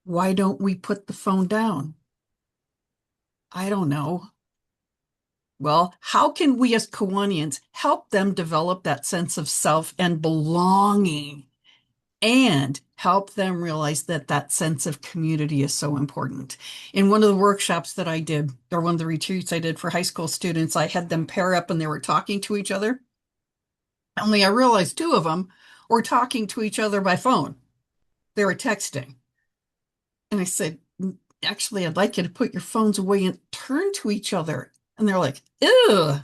why don't we put the phone down? I don't know. Well, how can we as Kiwanians help them develop that sense of self and belonging and help them realize that that sense of community is so important? In one of the workshops that I did, or one of the retreats I did for high school students, I had them pair up and they were talking to each other. Only I realized 2 of them were talking to each other by phone. They were texting. And I said, actually, I'd like you to put your phones away and turn to each other. And they're like, ew.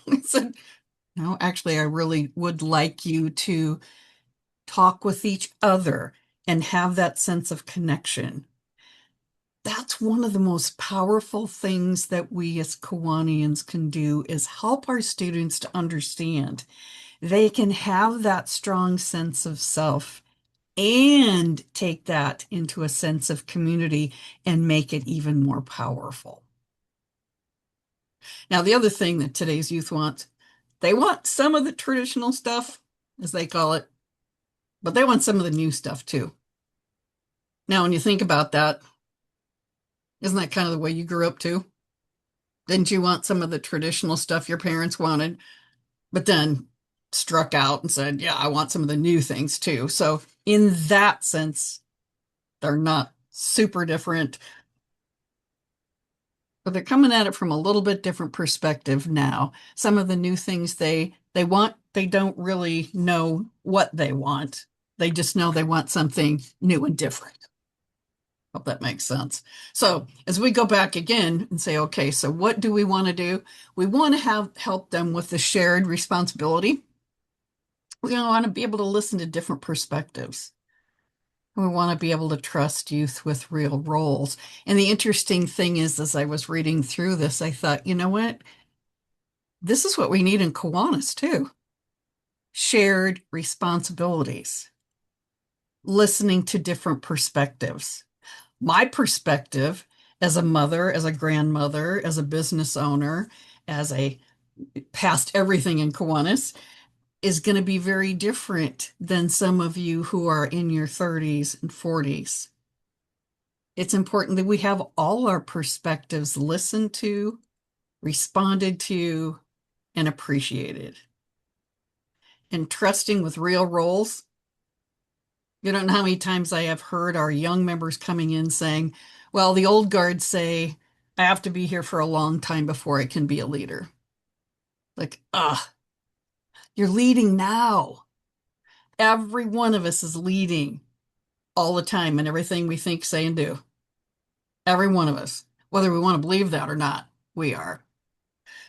I said, no, actually, I really would like you to talk with each other and have that sense of connection. That's one of the most powerful things that we as Kiwanians can do, is help our students to understand they can have that strong sense of self and take that into a sense of community and make it even more powerful. Now, the other thing that today's youth want, they want some of the traditional stuff, as they call it, but they want some of the new stuff too. Now, when you think about that, isn't that kind of the way you grew up too? Didn't you want some of the traditional stuff your parents wanted, but then struck out and said, yeah, I want some of the new things too. So in that sense, they're not super different, but they're coming at it from a little bit different perspective now. Some of the new things they want, they don't really know what they want. They just know they want something new and different. Hope that makes sense. So as we go back again and say, okay, so what do we want to do? We want to help them with the shared responsibility. We want to be able to listen to different perspectives. We want to be able to trust youth with real roles. And the interesting thing is, as I was reading through this, I thought, you know what? This is what we need in Kiwanis too. Shared responsibilities. Listening to different perspectives. My perspective as a mother, as a grandmother, as a business owner, as a past everything in Kiwanis, is going to be very different than some of you who are in your 30s and 40s. It's important that we have all our perspectives listened to, responded to, and appreciated. And trusting with real roles. You don't know how many times I have heard our young members coming in saying, well, the old guards say, I have to be here for a long time before I can be a leader. Like, you're leading now. Every one of us is leading all the time in everything we think, say, and do. Every one of us, whether we want to believe that or not, we are.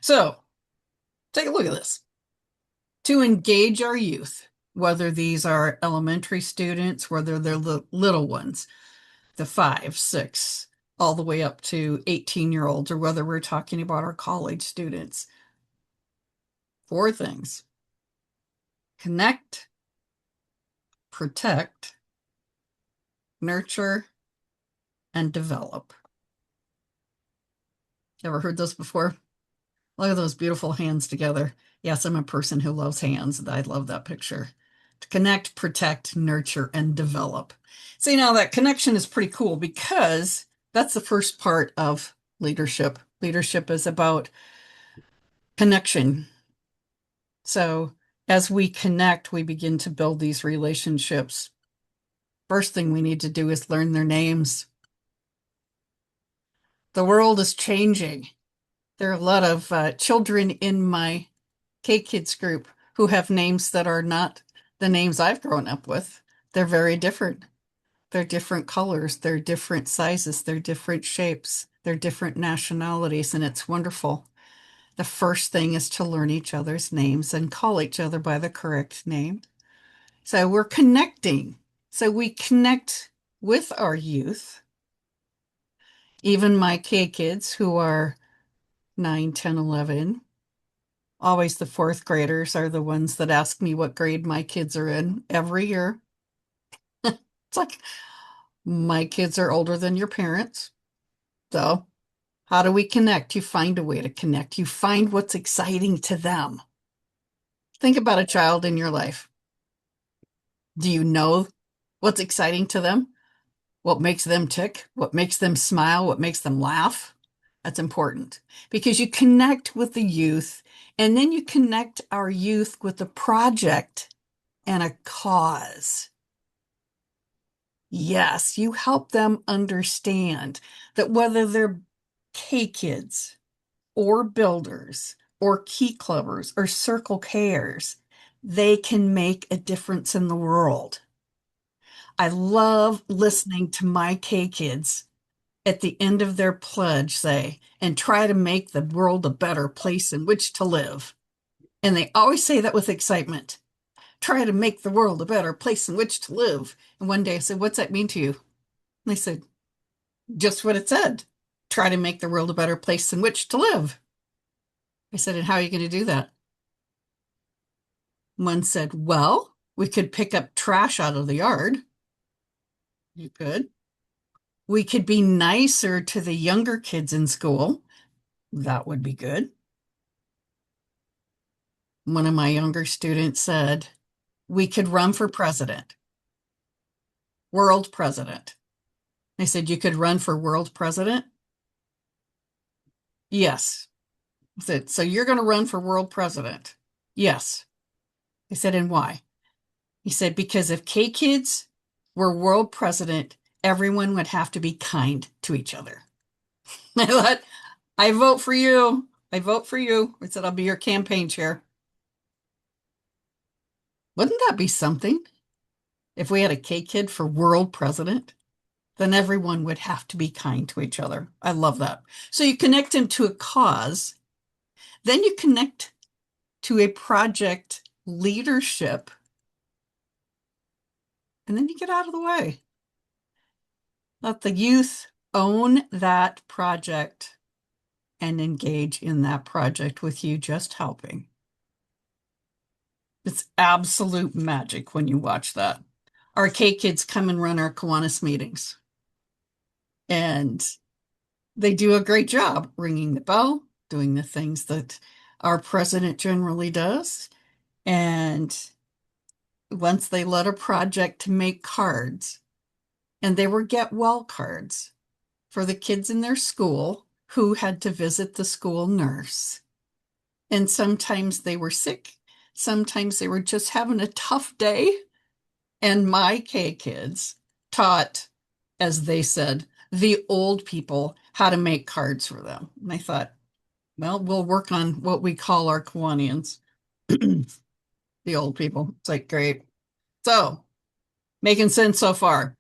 So take a look at this. To engage our youth, whether these are elementary students, whether they're the little ones, the 5, 6, all the way up to 18-year-olds, or whether we're talking about our college students, 4 things: connect, protect, nurture, and develop. Ever heard those before? Look at those beautiful hands together. Yes, I'm a person who loves hands. I love that picture. To connect, protect, nurture, and develop. See, now that connection is pretty cool because that's the first part of leadership. Leadership is about connection. So as we connect, we begin to build these relationships. First thing we need to do is learn their names. The world is changing. There are a lot of children in my K-Kids group who have names that are not the names I've grown up with. They're very different. They're different colors, they're different sizes, they're different shapes, they're different nationalities, and it's wonderful. The first thing is to learn each other's names and call each other by the correct name. So we're connecting. So we connect with our youth. Even my K-Kids who are 9, 10, 11, always the 4th graders are the ones that ask me what grade my kids are in every year. It's like, my kids are older than your parents. So how do we connect? You find a way to connect. You find what's exciting to them. Think about a child in your life. Do you know what's exciting to them? What makes them tick? What makes them smile? What makes them laugh? That's important because you connect with the youth, and then you connect our youth with a project and a cause. Yes, you help them understand that whether they're K-Kids or builders or key clubbers or circle Kers, they can make a difference in the world. I love listening to my K-Kids at the end of their pledge say, and try to make the world a better place in which to live. And they always say that with excitement. Try to make the world a better place in which to live. And one day I said, what's that mean to you? And they said, just what it said. Try to make the world a better place in which to live. I said, and how are you going to do that? One said, well, we could pick up trash out of the yard. You could. We could be nicer to the younger kids in school. That would be good. One of my younger students said, we could run for president, world president. I said, you could run for world president? Yes. I said, so you're going to run for world president? Yes. I said, and why? He said, because if K-Kids were world president, everyone would have to be kind to each other. I thought, I vote for you. I vote for you. I said, I'll be your campaign chair. Wouldn't that be something? If we had a K-Kid for world president, then everyone would have to be kind to each other. I love that. So you connect them to a cause, then you connect to a project leadership, and then you get out of the way. Let the youth own that project and engage in that project with you just helping. It's absolute magic when you watch that. Our K-Kids come and run our Kiwanis meetings. And they do a great job ringing the bell, doing the things that our president generally does. And once they led a project to make cards, and they were get well cards for the kids in their school who had to visit the school nurse. And sometimes they were sick. Sometimes they were just having a tough day. And my K-Kids taught, as they said, the old people how to make cards for them. And I thought, well, we'll work on what we call our Kiwanians, the old people. It's like, great. So, making sense so far.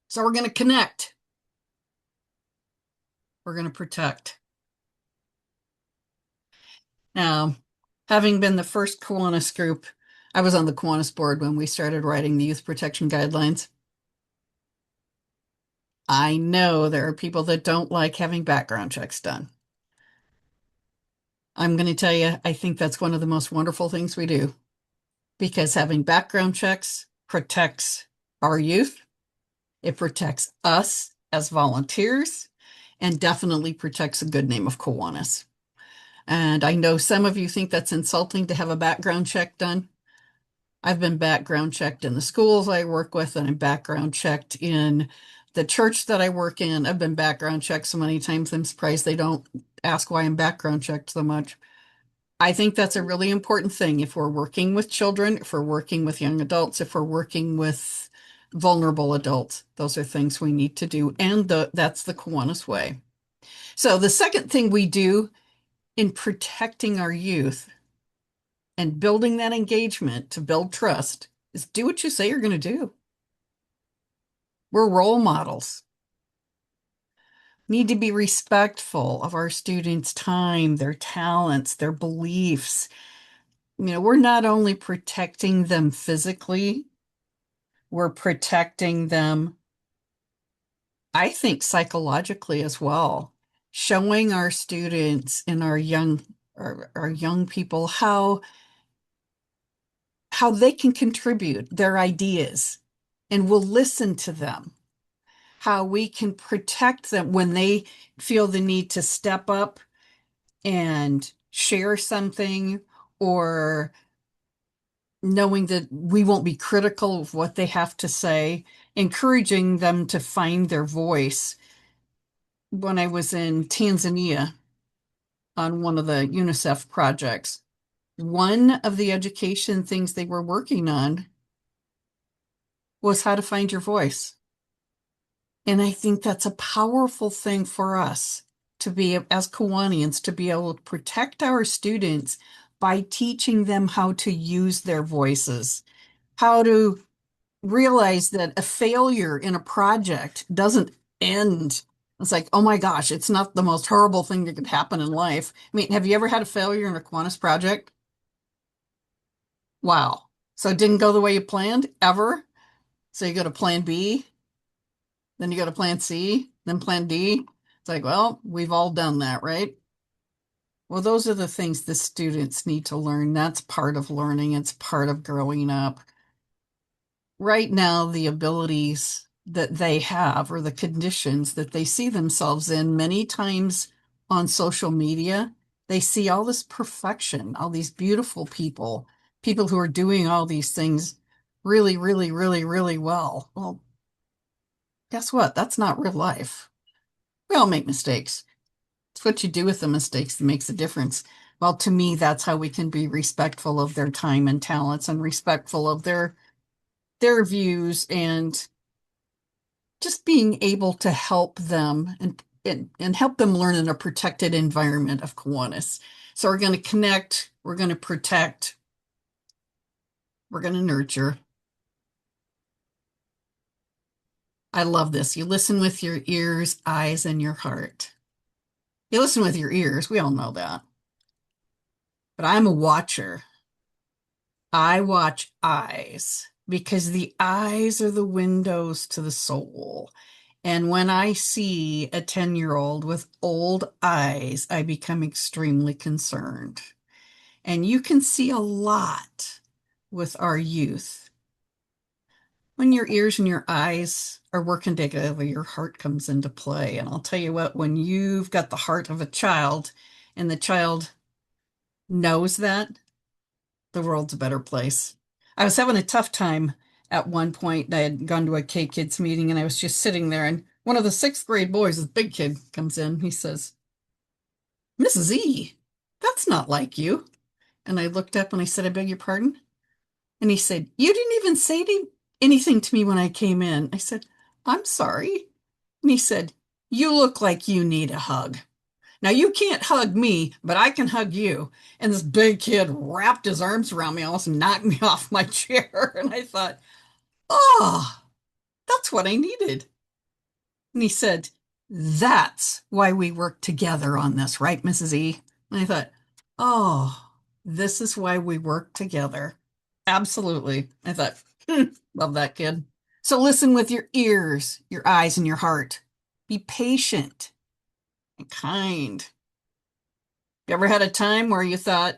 So we're going to connect. We're going to protect. Now, having been the first Kiwanis group, I was on the Kiwanis board when we started writing the youth protection guidelines. I know there are people that don't like having background checks done. I'm going to tell you, I think that's one of the most wonderful things we do, because having background checks protects our youth. It protects us as volunteers, and definitely protects the good name of Kiwanis. And I know some of you think that's insulting to have a background check done. I've been background checked in the schools I work with, and I'm background checked in the church that I work in. I've been background checked so many times, I'm surprised they don't ask why I'm background checked so much. I think that's a really important thing if we're working with children, if we're working with young adults, if we're working with vulnerable adults. Those are things we need to do, and that's the Kiwanis way. So the second thing we do in protecting our youth and building that engagement to build trust is do what you say you're going to do. We're role models. Need to be respectful of our students' time, their talents, their beliefs. We're not only protecting them physically, we're protecting them, I think, psychologically as well. Showing our students and our young people how they can contribute their ideas, and we'll listen to them. How we can protect them when they feel the need to step up and share something, or knowing that we won't be critical of what they have to say, encouraging them to find their voice. When I was in Tanzania on one of the UNICEF projects, one of the education things they were working on was how to find your voice. And I think that's a powerful thing for us to be, as Kiwanians, to be able to protect our students by teaching them how to use their voices, how to realize that a failure in a project doesn't end. It's like, oh my gosh, it's not the most horrible thing that could happen in life. I mean, have you ever had a failure in a Kiwanis project? Wow. So it didn't go the way you planned ever? So you go to plan B, then you go to plan C, then plan D. It's like, well, we've all done that, right? Well, those are the things the students need to learn. That's part of learning. It's part of growing up. Right now, the abilities that they have, or the conditions that they see themselves in, many times on social media, they see all this perfection, all these beautiful people who are doing all these things really, really, really, really well. Well, guess what? That's not real life. We all make mistakes. It's what you do with the mistakes that makes a difference. Well, to me, that's how we can be respectful of their time and talents, and respectful of their views, and just being able to help them and help them learn in a protected environment of Kiwanis. So we're going to connect, we're going to protect, we're going to nurture. I love this. You listen with your ears, eyes, and your heart. You listen with your ears. We all know that. But I'm a watcher. I watch eyes, because the eyes are the windows to the soul. And when I see a 10-year-old with old eyes, I become extremely concerned. And you can see a lot with our youth. When your ears and your eyes are working together, your heart comes into play. And I'll tell you what, when you've got the heart of a child, and the child knows that, the world's a better place. I was having a tough time at one point. I had gone to a K-Kids meeting, and I was just sitting there, and one of the 6th grade boys, this big kid, comes in. He says, "Mrs. E, that's not like you." And I looked up and I said, "I beg your pardon?" And he said, "You didn't even say anything to me when I came in." I said, "I'm sorry." And he said, "You look like you need a hug. Now, you can't hug me, but I can hug you." And this big kid wrapped his arms around me, almost knocked me off my chair. And I thought, oh, that's what I needed. And he said, "That's why we work together on this, right, Mrs. E?" And I thought, oh, this is why we work together. Absolutely. I thought, love that kid. So listen with your ears, your eyes, and your heart. Be patient and kind. You ever had a time where you thought,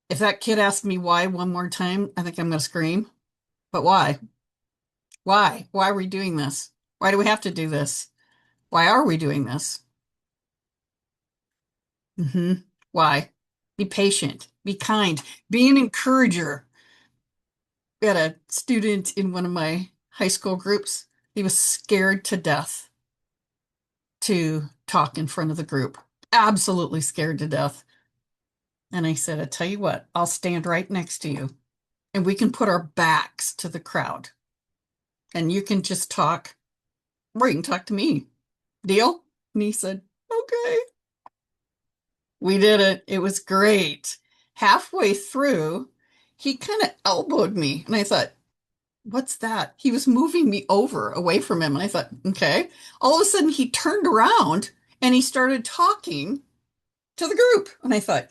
if that kid asked me why one more time, I think I'm going to scream? But why? Why? Why are we doing this? Why do we have to do this? Why are we doing this? Why? Be patient, be kind, be an encourager. We had a student in one of my high school groups. He was scared to death to talk in front of the group. Absolutely scared to death. And I said, I tell you what, I'll stand right next to you and we can put our backs to the crowd and you can just talk, or you can talk to me. Deal? And he said, okay. We did it. It was great. Halfway through, he kind of elbowed me. And I thought, what's that? He was moving me over away from him. And I thought, okay. All of a sudden, he turned around and he started talking to the group. And I thought,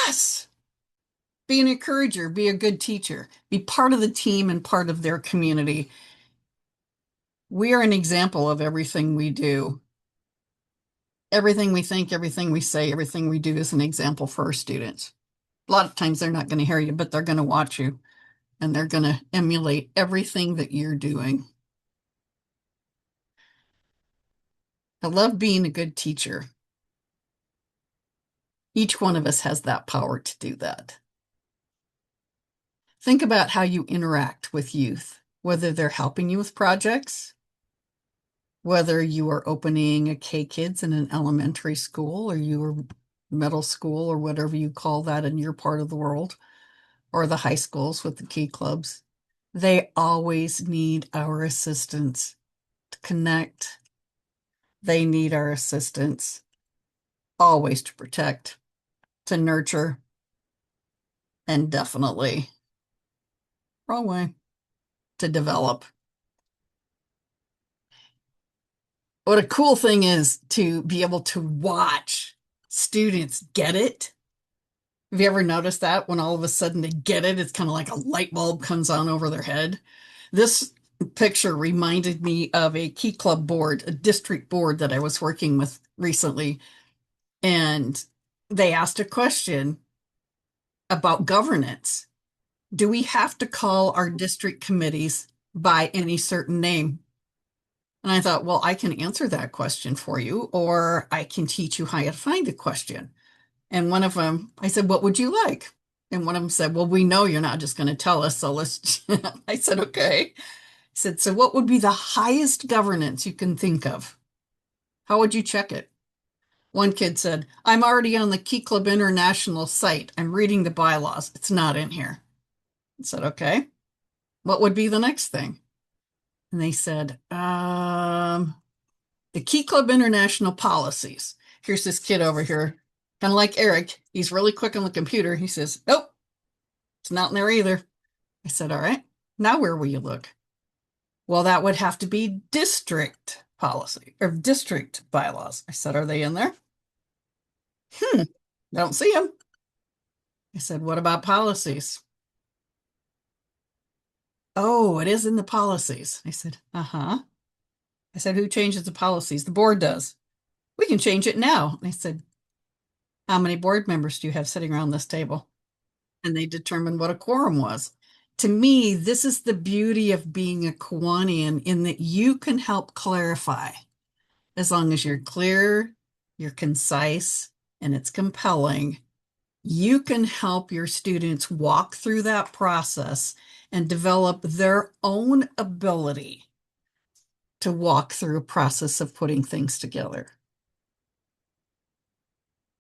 yes, be an encourager, be a good teacher, be part of the team and part of their community. We are an example of everything we do. Everything we think, everything we say, everything we do is an example for our students. A lot of times they're not going to hear you, but they're going to watch you and they're going to emulate everything that you're doing. I love being a good teacher. Each one of us has that power to do that. Think about how you interact with youth, whether they're helping you with projects, whether you are opening a K-Kids in an elementary school or you are middle school or whatever you call that in your part of the world, or the high schools with the key clubs. They always need our assistance to connect. They need our assistance always to protect, to nurture, and definitely, wrong way, to develop. What a cool thing is to be able to watch students get it. Have you ever noticed that when all of a sudden they get it, it's kind of like a light bulb comes on over their head? This picture reminded me of a key club board, a district board that I was working with recently. And they asked a question about governance. Do we have to call our district committees by any certain name? And I thought, well, I can answer that question for you, or I can teach you how to find the question. And one of them, I said, what would you like? And one of them said, well, we know you're not just going to tell us, so let's, I said, okay. I said, so what would be the highest governance you can think of? How would you check it? One kid said, I'm already on the Key Club International site. I'm reading the bylaws. It's not in here. I said, okay. What would be the next thing? And they said, the Key Club International policies. Here's this kid over here, kind of like Eric. He's really quick on the computer. He says, nope, it's not in there either. I said, all right, now where will you look? Well, that would have to be district policy or district bylaws. I said, are they in there? I don't see them. I said, what about policies? Oh, it is in the policies. I said, uh-huh. I said, who changes the policies? The board does. We can change it now. I said, how many board members do you have sitting around this table? And they determined what a quorum was. To me, this is the beauty of being a Kiwanian in that you can help clarify. As long as you're clear, you're concise, and it's compelling, you can help your students walk through that process and develop their own ability to walk through a process of putting things together.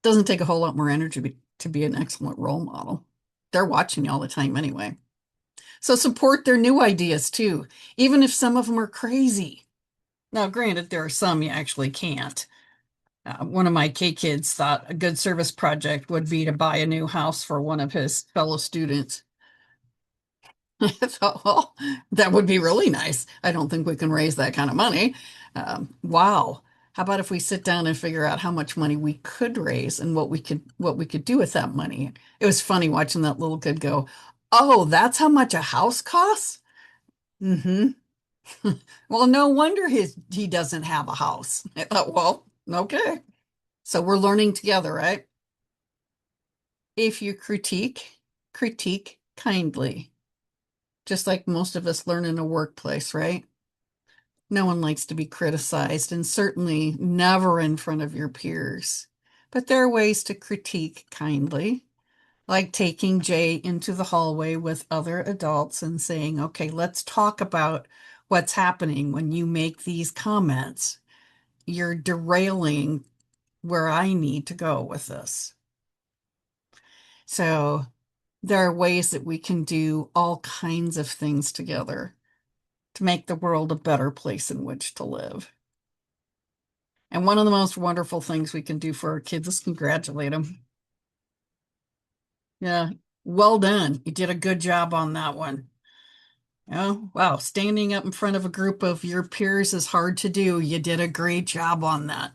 Doesn't take a whole lot more energy to be an excellent role model. They're watching you all the time anyway. So support their new ideas too, even if some of them are crazy. Now, granted, there are some you actually can't. One of my K-Kids thought a good service project would be to buy a new house for one of his fellow students. I thought, well, that would be really nice. I don't think we can raise that kind of money. Wow. How about if we sit down and figure out how much money we could raise and what we could do with that money? It was funny watching that little kid go, oh, that's how much a house costs? Mm-hmm. Well, no wonder he doesn't have a house. I thought, well, okay. So we're learning together, right? if you critique, critique kindly. Just like most of us learn in a workplace, right? No one likes to be criticized, and certainly never in front of your peers. But there are ways to critique kindly, like taking Jay into the hallway with other adults and saying, okay, let's talk about what's happening when you make these comments. You're derailing where I need to go with this. So there are ways that we can do all kinds of things together to make the world a better place in which to live. And one of the most wonderful things we can do for our kids is congratulate them. Yeah, well done. You did a good job on that one. Oh, wow. Standing up in front of a group of your peers is hard to do. You did a great job on that.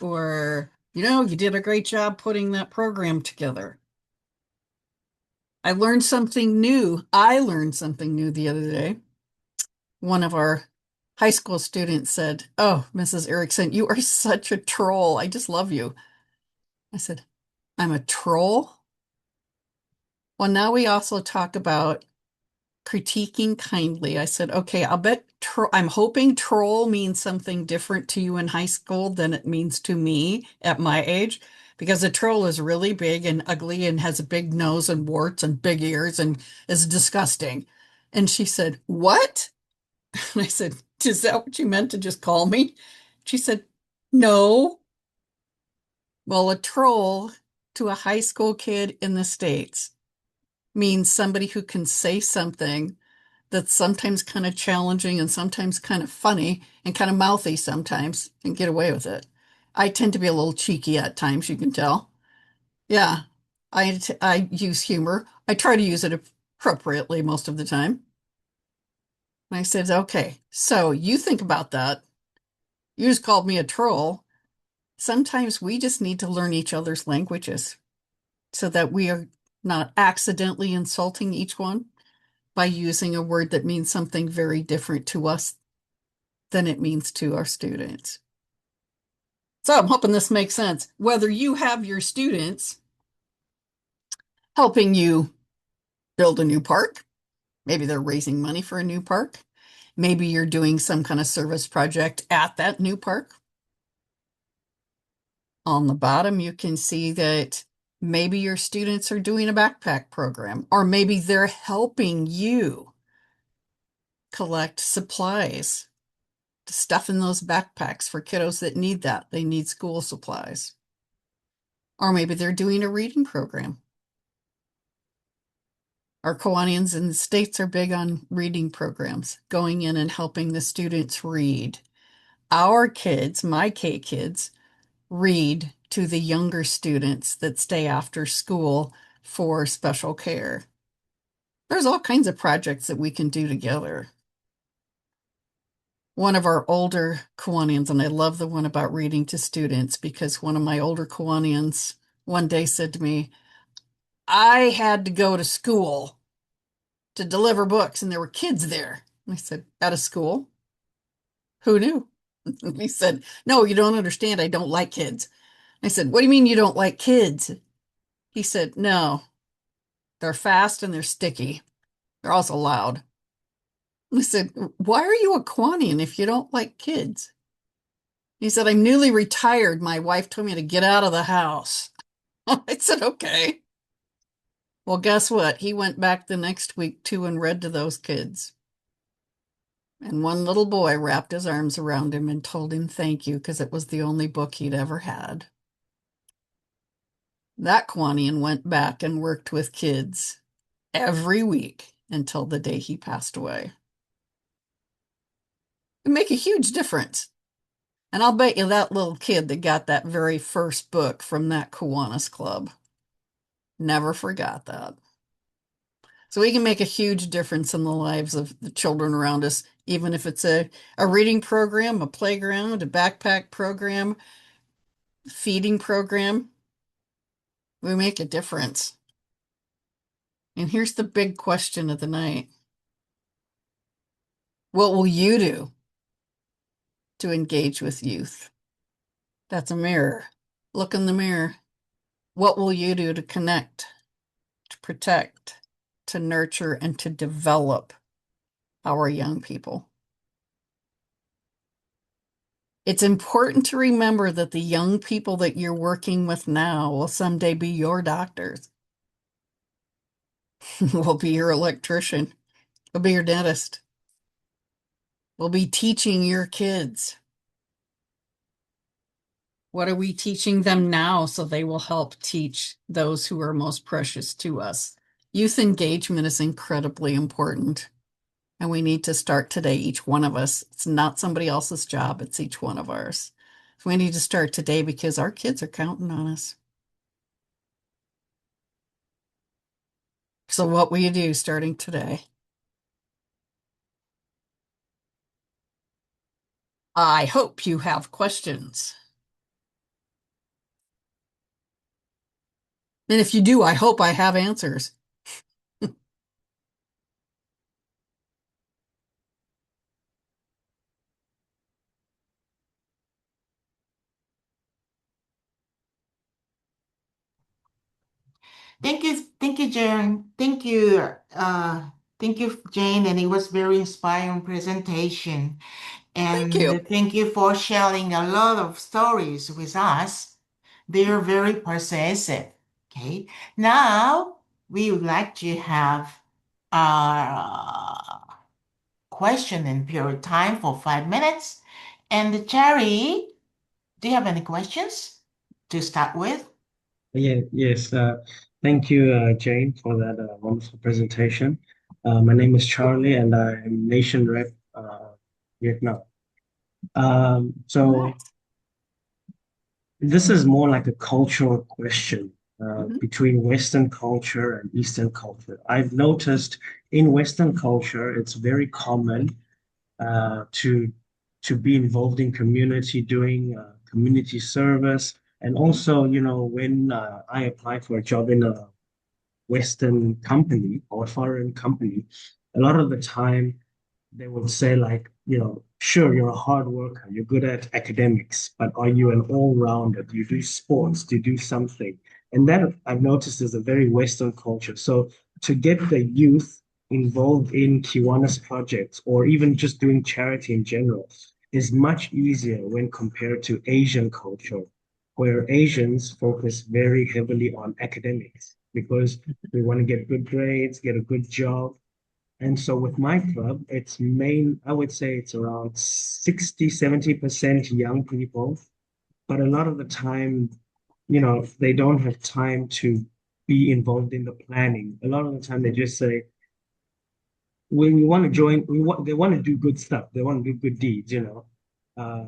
Or, you did a great job putting that program together. I learned something new. I learned something new the other day. One of our high school students said, "Oh, Mrs. Erickson, you are such a troll. I just love you." I said, "I'm a troll?" Well, now we also talk about critiquing kindly. I said, okay, I'll bet I'm hoping troll means something different to you in high school than it means to me at my age, because a troll is really big and ugly and has a big nose and warts and big ears and is disgusting. And she said, "What?" And I said, "Is that what you meant to just call me?" She said, "No." Well, a troll to a high school kid in the States means somebody who can say something that's sometimes kind of challenging and sometimes kind of funny and kind of mouthy sometimes and get away with it. I tend to be a little cheeky at times, you can tell. Yeah, I use humor. I try to use it appropriately most of the time. And I said, okay, so you think about that. You just called me a troll. Sometimes we just need to learn each other's languages so that we are not accidentally insulting each one by using a word that means something very different to us than it means to our students. So I'm hoping this makes sense. Whether you have your students helping you build a new park, maybe they're raising money for a new park, maybe you're doing some kind of service project at that new park. On the bottom, you can see that maybe your students are doing a backpack program, or maybe they're helping you collect supplies to stuff in those backpacks for kiddos that need that. They need school supplies. Or maybe they're doing a reading program. Our Kiwanians in the States are big on reading programs, going in and helping the students read. Our kids, my K kids, read to the younger students that stay after school for special care. There's all kinds of projects that we can do together. One of our older Kiwanians, and I love the one about reading to students, because one of my older Kiwanians one day said to me, "I had to go to school to deliver books, and there were kids there." And I said, "At a school? Who knew?" And he said, "No, you don't understand. I don't like kids." I said, "What do you mean you don't like kids?" He said, "No, they're fast and they're sticky. They're also loud." I said, "Why are you a Kiwanian if you don't like kids?" He said, "I'm newly retired. My wife told me to get out of the house." I said, "Okay." Well, guess what? He went back the next week too and read to those kids. And one little boy wrapped his arms around him and told him thank you, because it was the only book he'd ever had. That Kiwanian went back and worked with kids every week until the day he passed away. It make a huge difference. And I'll bet you that little kid that got that very first book from that Kiwanis Club never forgot that. So we can make a huge difference in the lives of the children around us, even if it's a reading program, a playground, a backpack program, feeding program. We make a difference. And here's the big question of the night. What will you do to engage with youth? That's a mirror. Look in the mirror. What will you do to connect, to protect, to nurture, and to develop our young people? It's important to remember that the young people that you're working with now will someday be your doctors, will be your electrician, will be your dentist, will be teaching your kids. What are we teaching them now so they will help teach those who are most precious to us? Youth engagement is incredibly important, and we need to start today, each one of us. It's not somebody else's job, it's each one of ours. So we need to start today because our kids are counting on us. So what will you do starting today? I hope you have questions. And if you do, I hope I have answers. Thank you, Jane. Thank you, Jane, and it was very inspiring presentation. Thank And you. thank you for sharing a lot of stories with us. They are very persuasive. Okay. Now we would like to have our question and period time for 5 minutes. And Cherry, do you have any questions to start with? Yes. Thank you, Jane, for that wonderful presentation. My name is Charlie, and I'm Nation Rep Vietnam. So this is more like a cultural question between Western culture and Eastern culture. I've noticed in Western culture, it's very common to be involved in community, doing community service. And also, when I apply for a job in a Western company or a foreign company, a lot of the time they would say like, sure, you're a hard worker, you're good at academics, but are you an all-rounder? Do you do sports? Do you do something? And that I've noticed is a very Western culture. So to get the youth involved in Kiwanis projects or even just doing charity in general is much easier when compared to Asian culture, where Asians focus very heavily on academics because we want to get good grades, get a good job. And so with my club, I would say it's around 60, 70% young people. But a lot of the time, they don't have time to be involved in the planning. A lot of the time they just say, when you want to join, they want to do good stuff. They want to do good deeds, uh,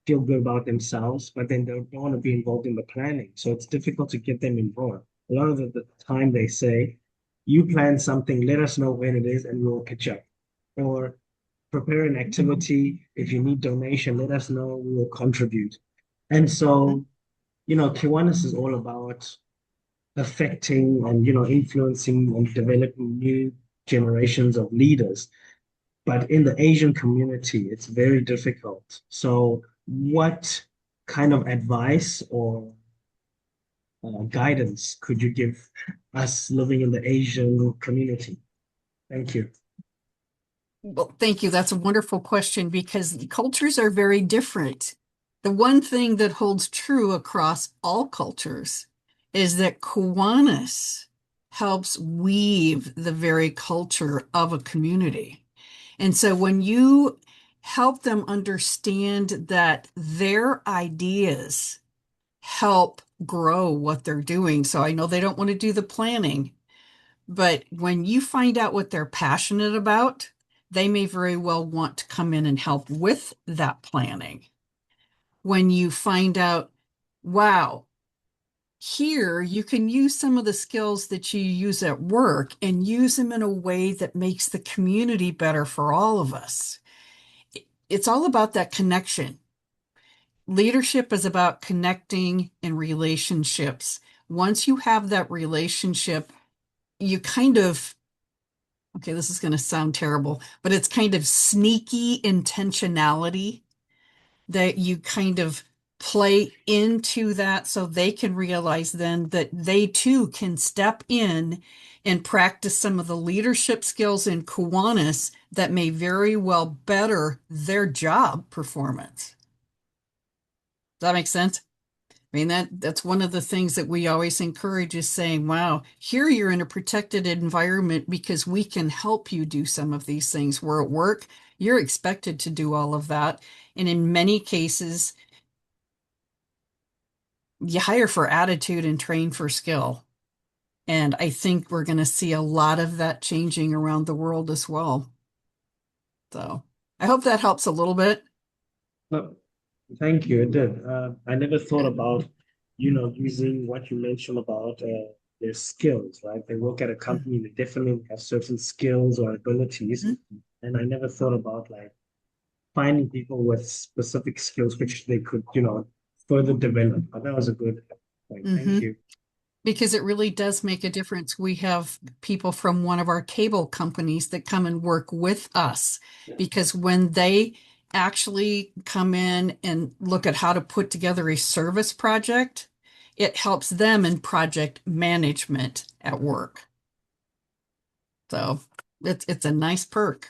feel good about themselves, but then they don't want to be involved in the planning. So it's difficult to get them involved. A lot of the time they say, you plan something, let us know when it is, and we'll pitch up. Or prepare an activity. If you need donation, let us know, we will contribute. And so, Kiwanis is all about affecting and, influencing and developing new generations of leaders. But in the Asian community, it's very difficult. So, what kind of advice or guidance could you give us living in the Asian community? Thank you. Well, thank you. That's a wonderful question because the cultures are very different. The one thing that holds true across all cultures is that Kiwanis helps weave the very culture of a community. And so when you help them understand that their ideas help grow what they're doing. So I know they don't want to do the planning, but when you find out what they're passionate about, they may very well want to come in and help with that planning. When you find out, wow, here you can use some of the skills that you use at work and use them in a way that makes the community better for all of us. It's all about that connection. Leadership is about connecting in relationships. Once you have that relationship, you kind of, okay, this is going to sound terrible, but it's kind of sneaky intentionality that you kind of play into that so they can realize then that they too can step in and practice some of the leadership skills in Kiwanis that may very well better their job performance. Does that make sense? I mean, that's one of the things that we always encourage is saying, wow, here you're in a protected environment because we can help you do some of these things. Where at work, you're expected to do all of that. And in many cases, you hire for attitude and train for skill. And I think we're going to see a lot of that changing around the world as well. So I hope that helps a little bit. No, thank you. It did. I never thought about, using what you mentioned about their skills, right? They work at a company, they definitely have certain skills or abilities. And I never thought about like finding people with specific skills which they could, further develop. But that was a good point. Thank you. Because it really does make a difference. We have people from one of our cable companies that come and work with us because when they actually come in and look at how to put together a service project, it helps them in project management at work. So it's a nice perk.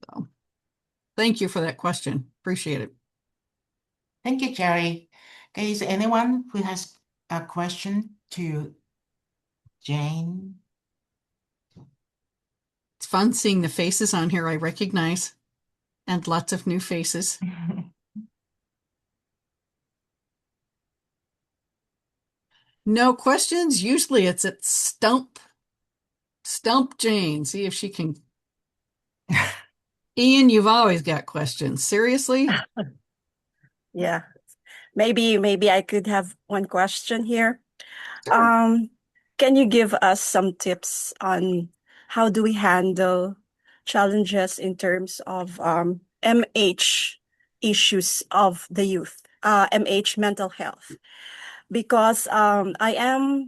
So thank you for that question. Appreciate it. Thank you, Jerry. Okay, is there anyone who has a question to Jane? It's fun seeing the faces on here I recognize and lots of new faces. No questions? Usually it's at Stump Jane. See if she can. Ian, you've always got questions. Seriously? Yeah. Maybe I could have one question here. Sure. Can you give us some tips on how do we handle challenges in terms of MH issues of the youth, MH mental health? Because I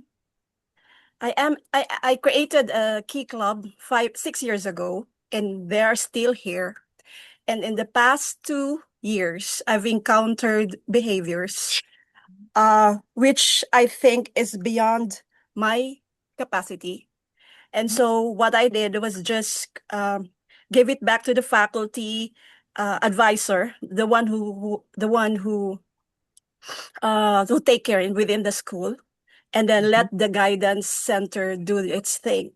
created a Key Club 6 years ago, and they're still here. And in the past 2 years, I've encountered behaviors which I think is beyond my capacity. And so what I did was just give it back to the faculty advisor, the one who take care within the school, and then let the guidance center do its thing.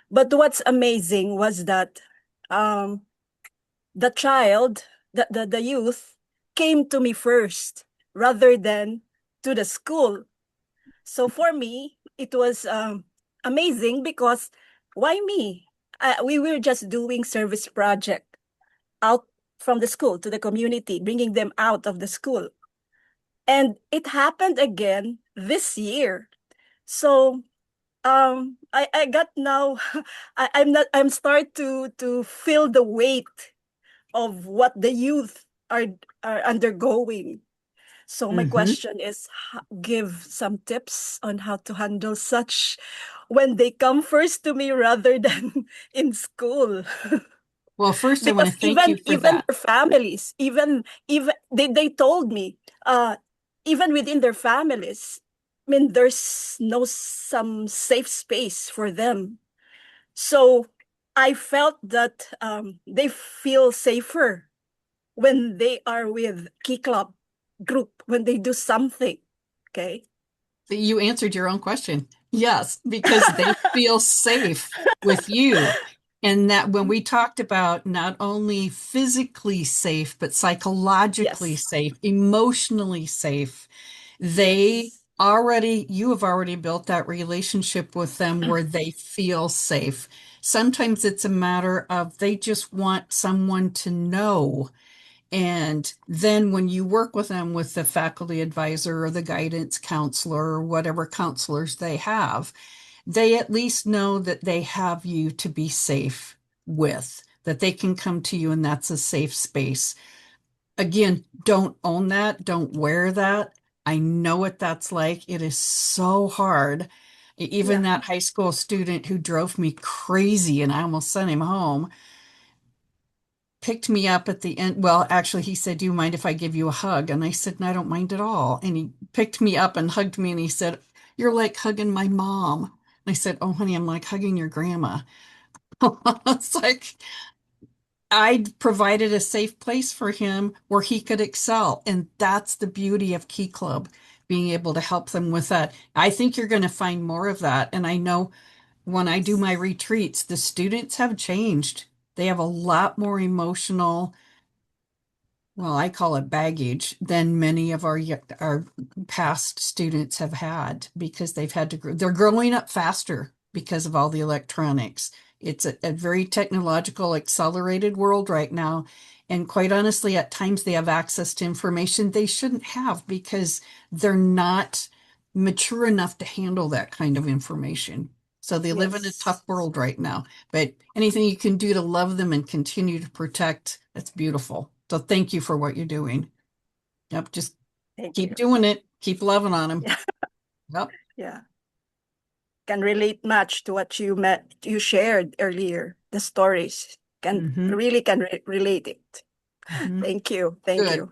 But what's amazing was that the child, the youth, came to me first rather than to the school. So for me, it was amazing because why me? We were just doing service project out from the school to the community, bringing them out of the school. And it happened again this year. So I got now I'm start to feel the weight of what the youth are undergoing. So my question is, give some tips on how to handle such when they come first to me rather than in school. Well, first I want to Because thank you for even that. their families, even they told me, even within their families, I mean, there's no some safe space for them. So I felt that they feel safer when they are with Key Club group, when they do something. Okay. You answered your own question. Yes, because they feel safe with you. And that when we talked about not only physically safe, but psychologically safe, emotionally safe, you have already built that relationship with them where they feel safe. Sometimes it's a matter of they just want someone to know. And then when you work with them with the faculty advisor or the guidance counselor or whatever counselors they have, they at least know that they have you to be safe with, that they can come to you and that's a safe space. Again, don't own that, don't wear that. I know what that's like. It is so hard. Even that high school student who drove me crazy and I almost sent him home. picked me up at the end. Well, actually, he said, "Do you mind if I give you a hug?" And I said, "No, I don't mind at all." And he picked me up and hugged me, and he said, "You're like hugging my mom." And I said, "Oh, honey, I'm like hugging your grandma." It's like I provided a safe place for him where he could excel. And that's the beauty of Key Club, being able to help them with that. I think you're going to find more of that. And I know when I do my retreats, the students have changed. They have a lot more emotional, well, I call it baggage, than many of our past students have had, because they've had to grow. They're growing up faster because of all the electronics. It's a very technological, accelerated world right now. And quite honestly, at times they have access to information they shouldn't have because they're not mature enough to handle that kind of information. So they live in a tough world right now. But anything you can do to love them and continue to protect, that's beautiful. So thank you for what you're doing. Yep, just Thank keep you. doing it. Keep loving on them. Yep. Yeah. Can relate much to what you shared earlier. The stories can relate it. Thank you. Thank Good. you.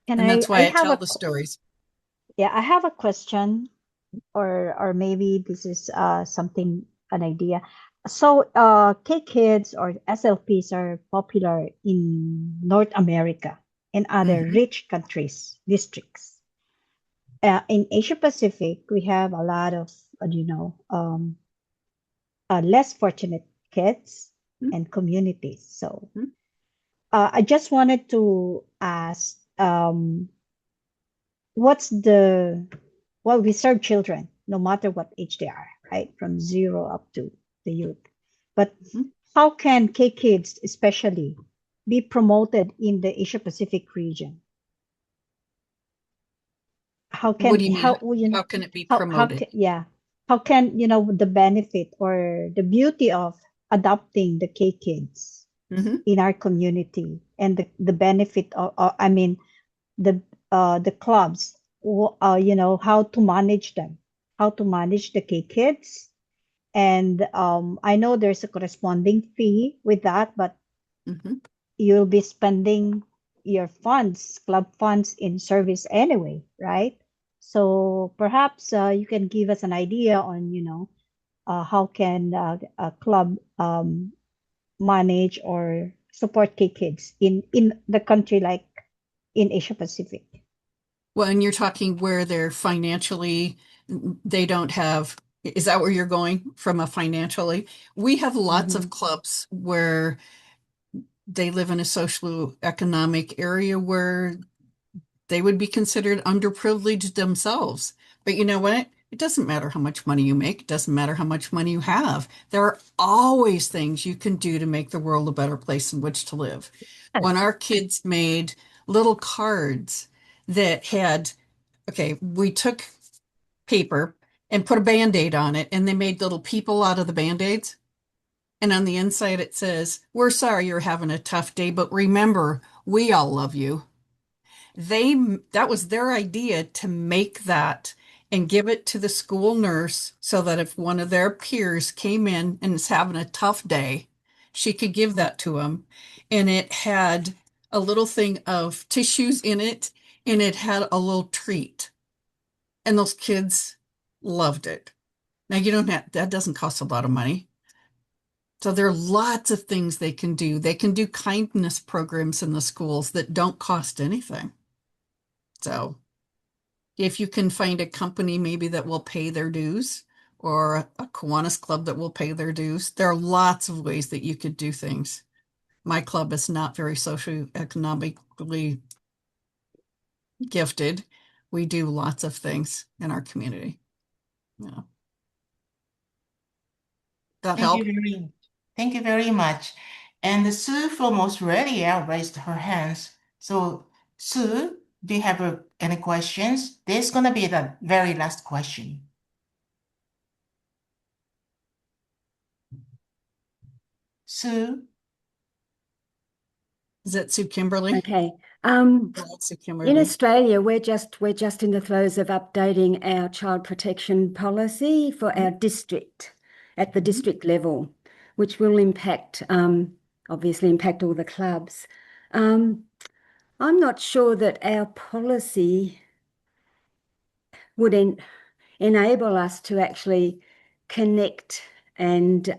And And that's why I have tell the stories. Yeah, I have a question, or maybe this is something, an idea. So K kids or SLPs are popular in North America and other rich countries, districts. In Asia Pacific, we have a lot of less fortunate kids and communities. So I just wanted to ask, what's we serve children no matter what age they are, right? From 0 up to the youth. But how can K kids especially be promoted in the Asia Pacific region? How can What do you mean? How can it be promoted? How can the benefit or the beauty of adopting the K kids in our community, and the benefit of I mean the clubs, how to manage them, how to manage the K kids. And I know there's a corresponding fee with that, but you'll be spending your funds, club funds, in service anyway, right? So perhaps you can give us an idea on, how can a club manage or support K kids in the country, like in Asia Pacific. Well, and you're talking where they're financially, they don't have, is that where you're going from a financially? We have lots of clubs where they live in a socioeconomic area where they would be considered underprivileged themselves. But you know what? It doesn't matter how much money you make. It doesn't matter how much money you have. There are always things you can do to make the world a better place in which to live. When our kids made little cards that had, we took paper and put a Band-Aid on it, and they made little people out of the Band-Aids. And on the inside it says, "We're sorry you're having a tough day, but remember, we all love you." That was their idea, to make that and give it to the school nurse so that if one of their peers came in and is having a tough day, she could give that to them. And it had a little thing of tissues in it, and it had a little treat. And those kids loved it. Now that doesn't cost a lot of money. So there are lots of things they can do. They can do kindness programs in the schools that don't cost anything. So if you can find a company maybe that will pay their dues, or a Kiwanis club that will pay their dues, there are lots of ways that you could do things. My club is not very socioeconomically gifted. We do lots of things in our community. Yeah. That help? Thank you very much. And Sue from Australia raised her hands. So Sue, do you have any questions? This is going to be the very last question. Sue? Is that Sue Kimberly? Okay. Sue Kimberly. In Australia, we're just in the throes of updating our child protection policy for our district, at the district level, which will impact obviously impact all the clubs. I'm not sure that our policy would enable us to actually connect and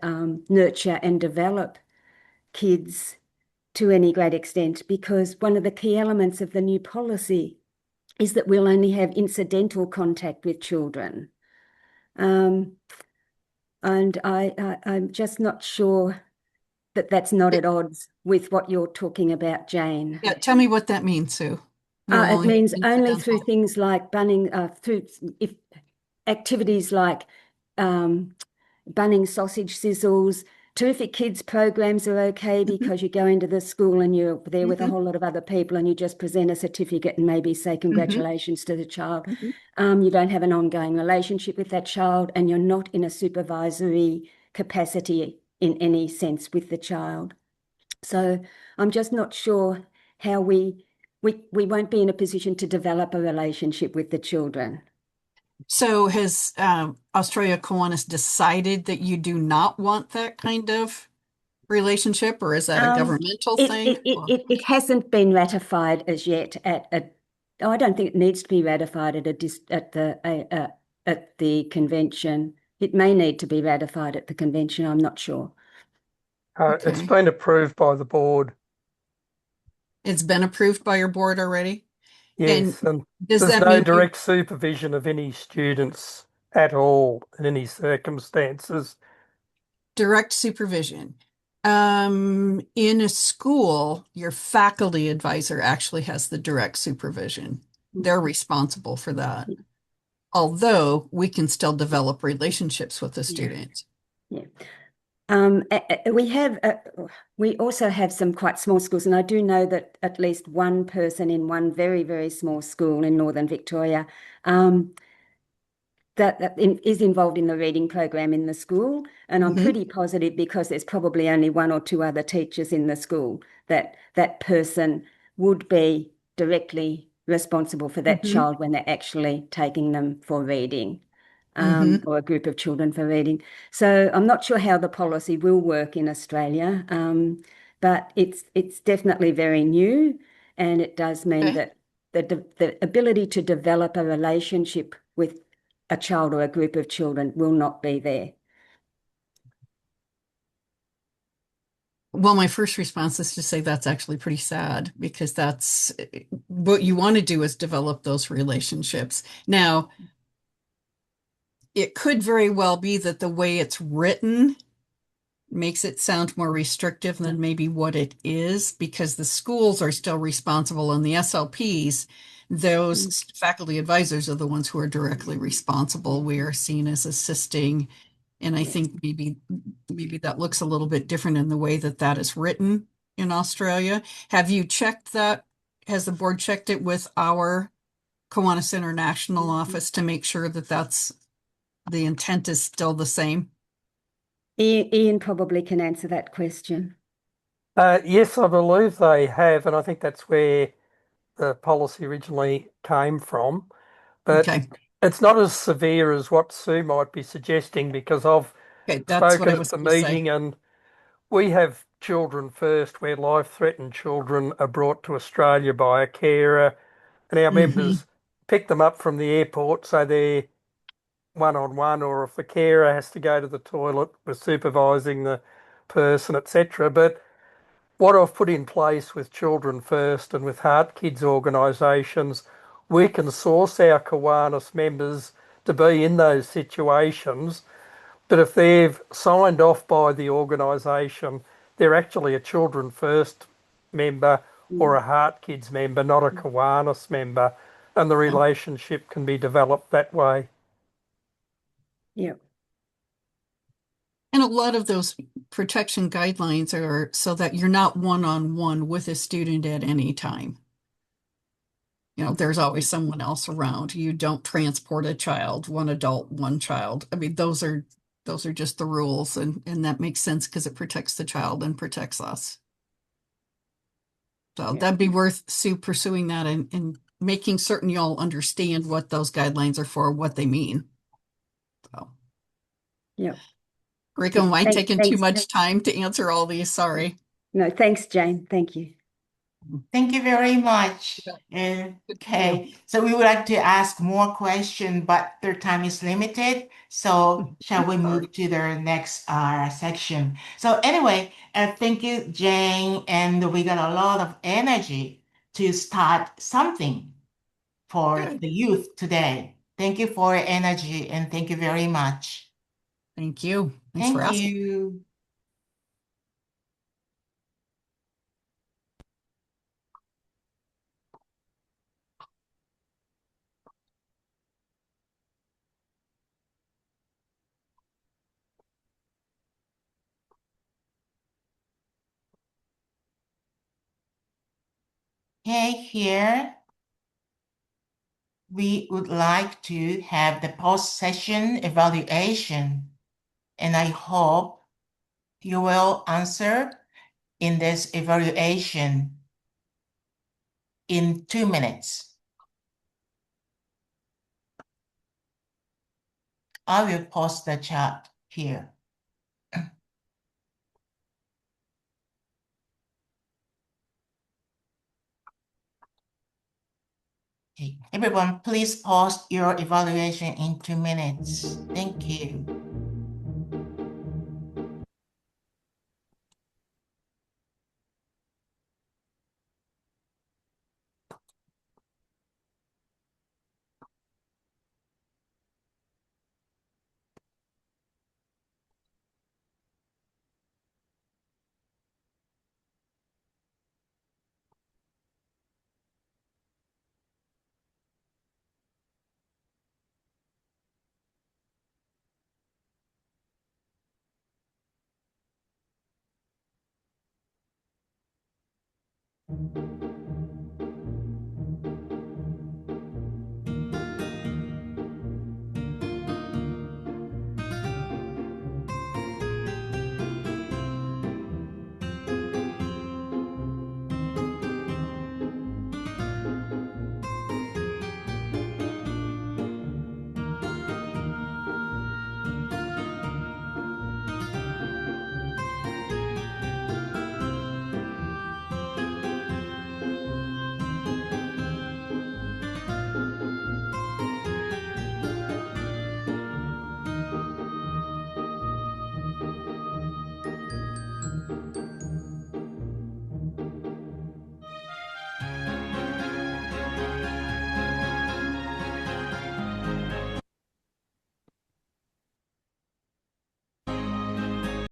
nurture and develop kids to any great extent, because one of the key elements of the new policy is that we'll only have incidental contact with children. And I'm just not sure that that's not at odds with what you're talking about, Jane. Yeah, tell me what that means, Sue. It means only through things like through activities like bunning sausage sizzles. Terrific Kids programs are okay because you go into the school and you're there with a whole lot of other people and you just present a certificate and maybe say congratulations to the child. You don't have an ongoing relationship with that child and you're not in a supervisory capacity in any sense with the child. So I'm just not sure how we won't be in a position to develop a relationship with the children. So has Australia Kiwanis decided that you do not want that kind of relationship, or is that a governmental thing? It hasn't been ratified as yet I don't think it needs to be ratified at the convention. It may need to be ratified at the convention. I'm not sure. It's been approved by the board. It's been approved by your board already? Yes, and there's no direct supervision of any students at all in any circumstances. Direct supervision. In a school, your faculty advisor actually has the direct supervision. They're responsible for that. Although we can still develop relationships with the students. Yeah. We also have some quite small schools, and I do know that at least one person in one very, very small school in Northern Victoria that is involved in the reading program in the school. And I'm pretty positive, because there's probably only one or two other teachers in the school, that that person would be directly responsible for that child when they're actually taking them for reading. Or a group of children for reading. So I'm not sure how the policy will work in Australia, but it's definitely very new, and it does mean that the ability to develop a relationship with a child or a group of children will not be there. Well, my first response is to say that's actually pretty sad, because that's what you want to do, is develop those relationships. Now, it could very well be that the way it's written makes it sound more restrictive than maybe what it is, because the schools are still responsible, and the SLPs, those faculty advisors, are the ones who are directly responsible. We are seen as assisting, and I think maybe that looks a little bit different in the way that that is written in Australia. Have you checked that? Has the board checked it with our Kiwanis International office to make sure that the intent is still the same? Ian probably can answer that question. Yes, I believe they have, and I think that's where the policy originally came from. But it's not as severe as what Sue might be suggesting, because I've spoken at the meeting, and we have Children First, where life-threatened children are brought to Australia by a carer, and our members pick them up from the airport, so they're one-on-one, or if the carer has to go to the toilet, we're supervising the person, etc. But what I've put in place with Children First and with Heart Kids organisations, we can source our Kiwanis members to be in those situations, but if they've signed off by the organisation, they're actually a Children First member or a Heart Kids member, not a Kiwanis member, and the relationship can be developed that way. Yeah. And a lot of those protection guidelines are so that you're not one-on-one with a student at any time. You know, there's always someone else around. You don't transport a child, one adult, one child. I mean, those are just the rules, and that makes sense because it protects the child and protects us. So that'd be worth Sue pursuing that and making certain y'all understand what those guidelines are for, what they mean. So. Yeah. Rico, am I taking too much time to answer all these? Sorry. No, thanks, Jane. Thank you. Thank you very much. Okay, so we would like to ask more questions, but their time is limited. So shall we move to the next section? So anyway, thank you, Jane, and we got a lot of energy to start something for the youth today. Thank you for your energy and thank you very much. Thank you. Thanks for asking. Thank you. Okay, here we would like to have the post-session evaluation, and I hope you will answer in this evaluation in 2 minutes. I will post the chat here. Okay. Everyone, please post your evaluation in 2 minutes. Thank you.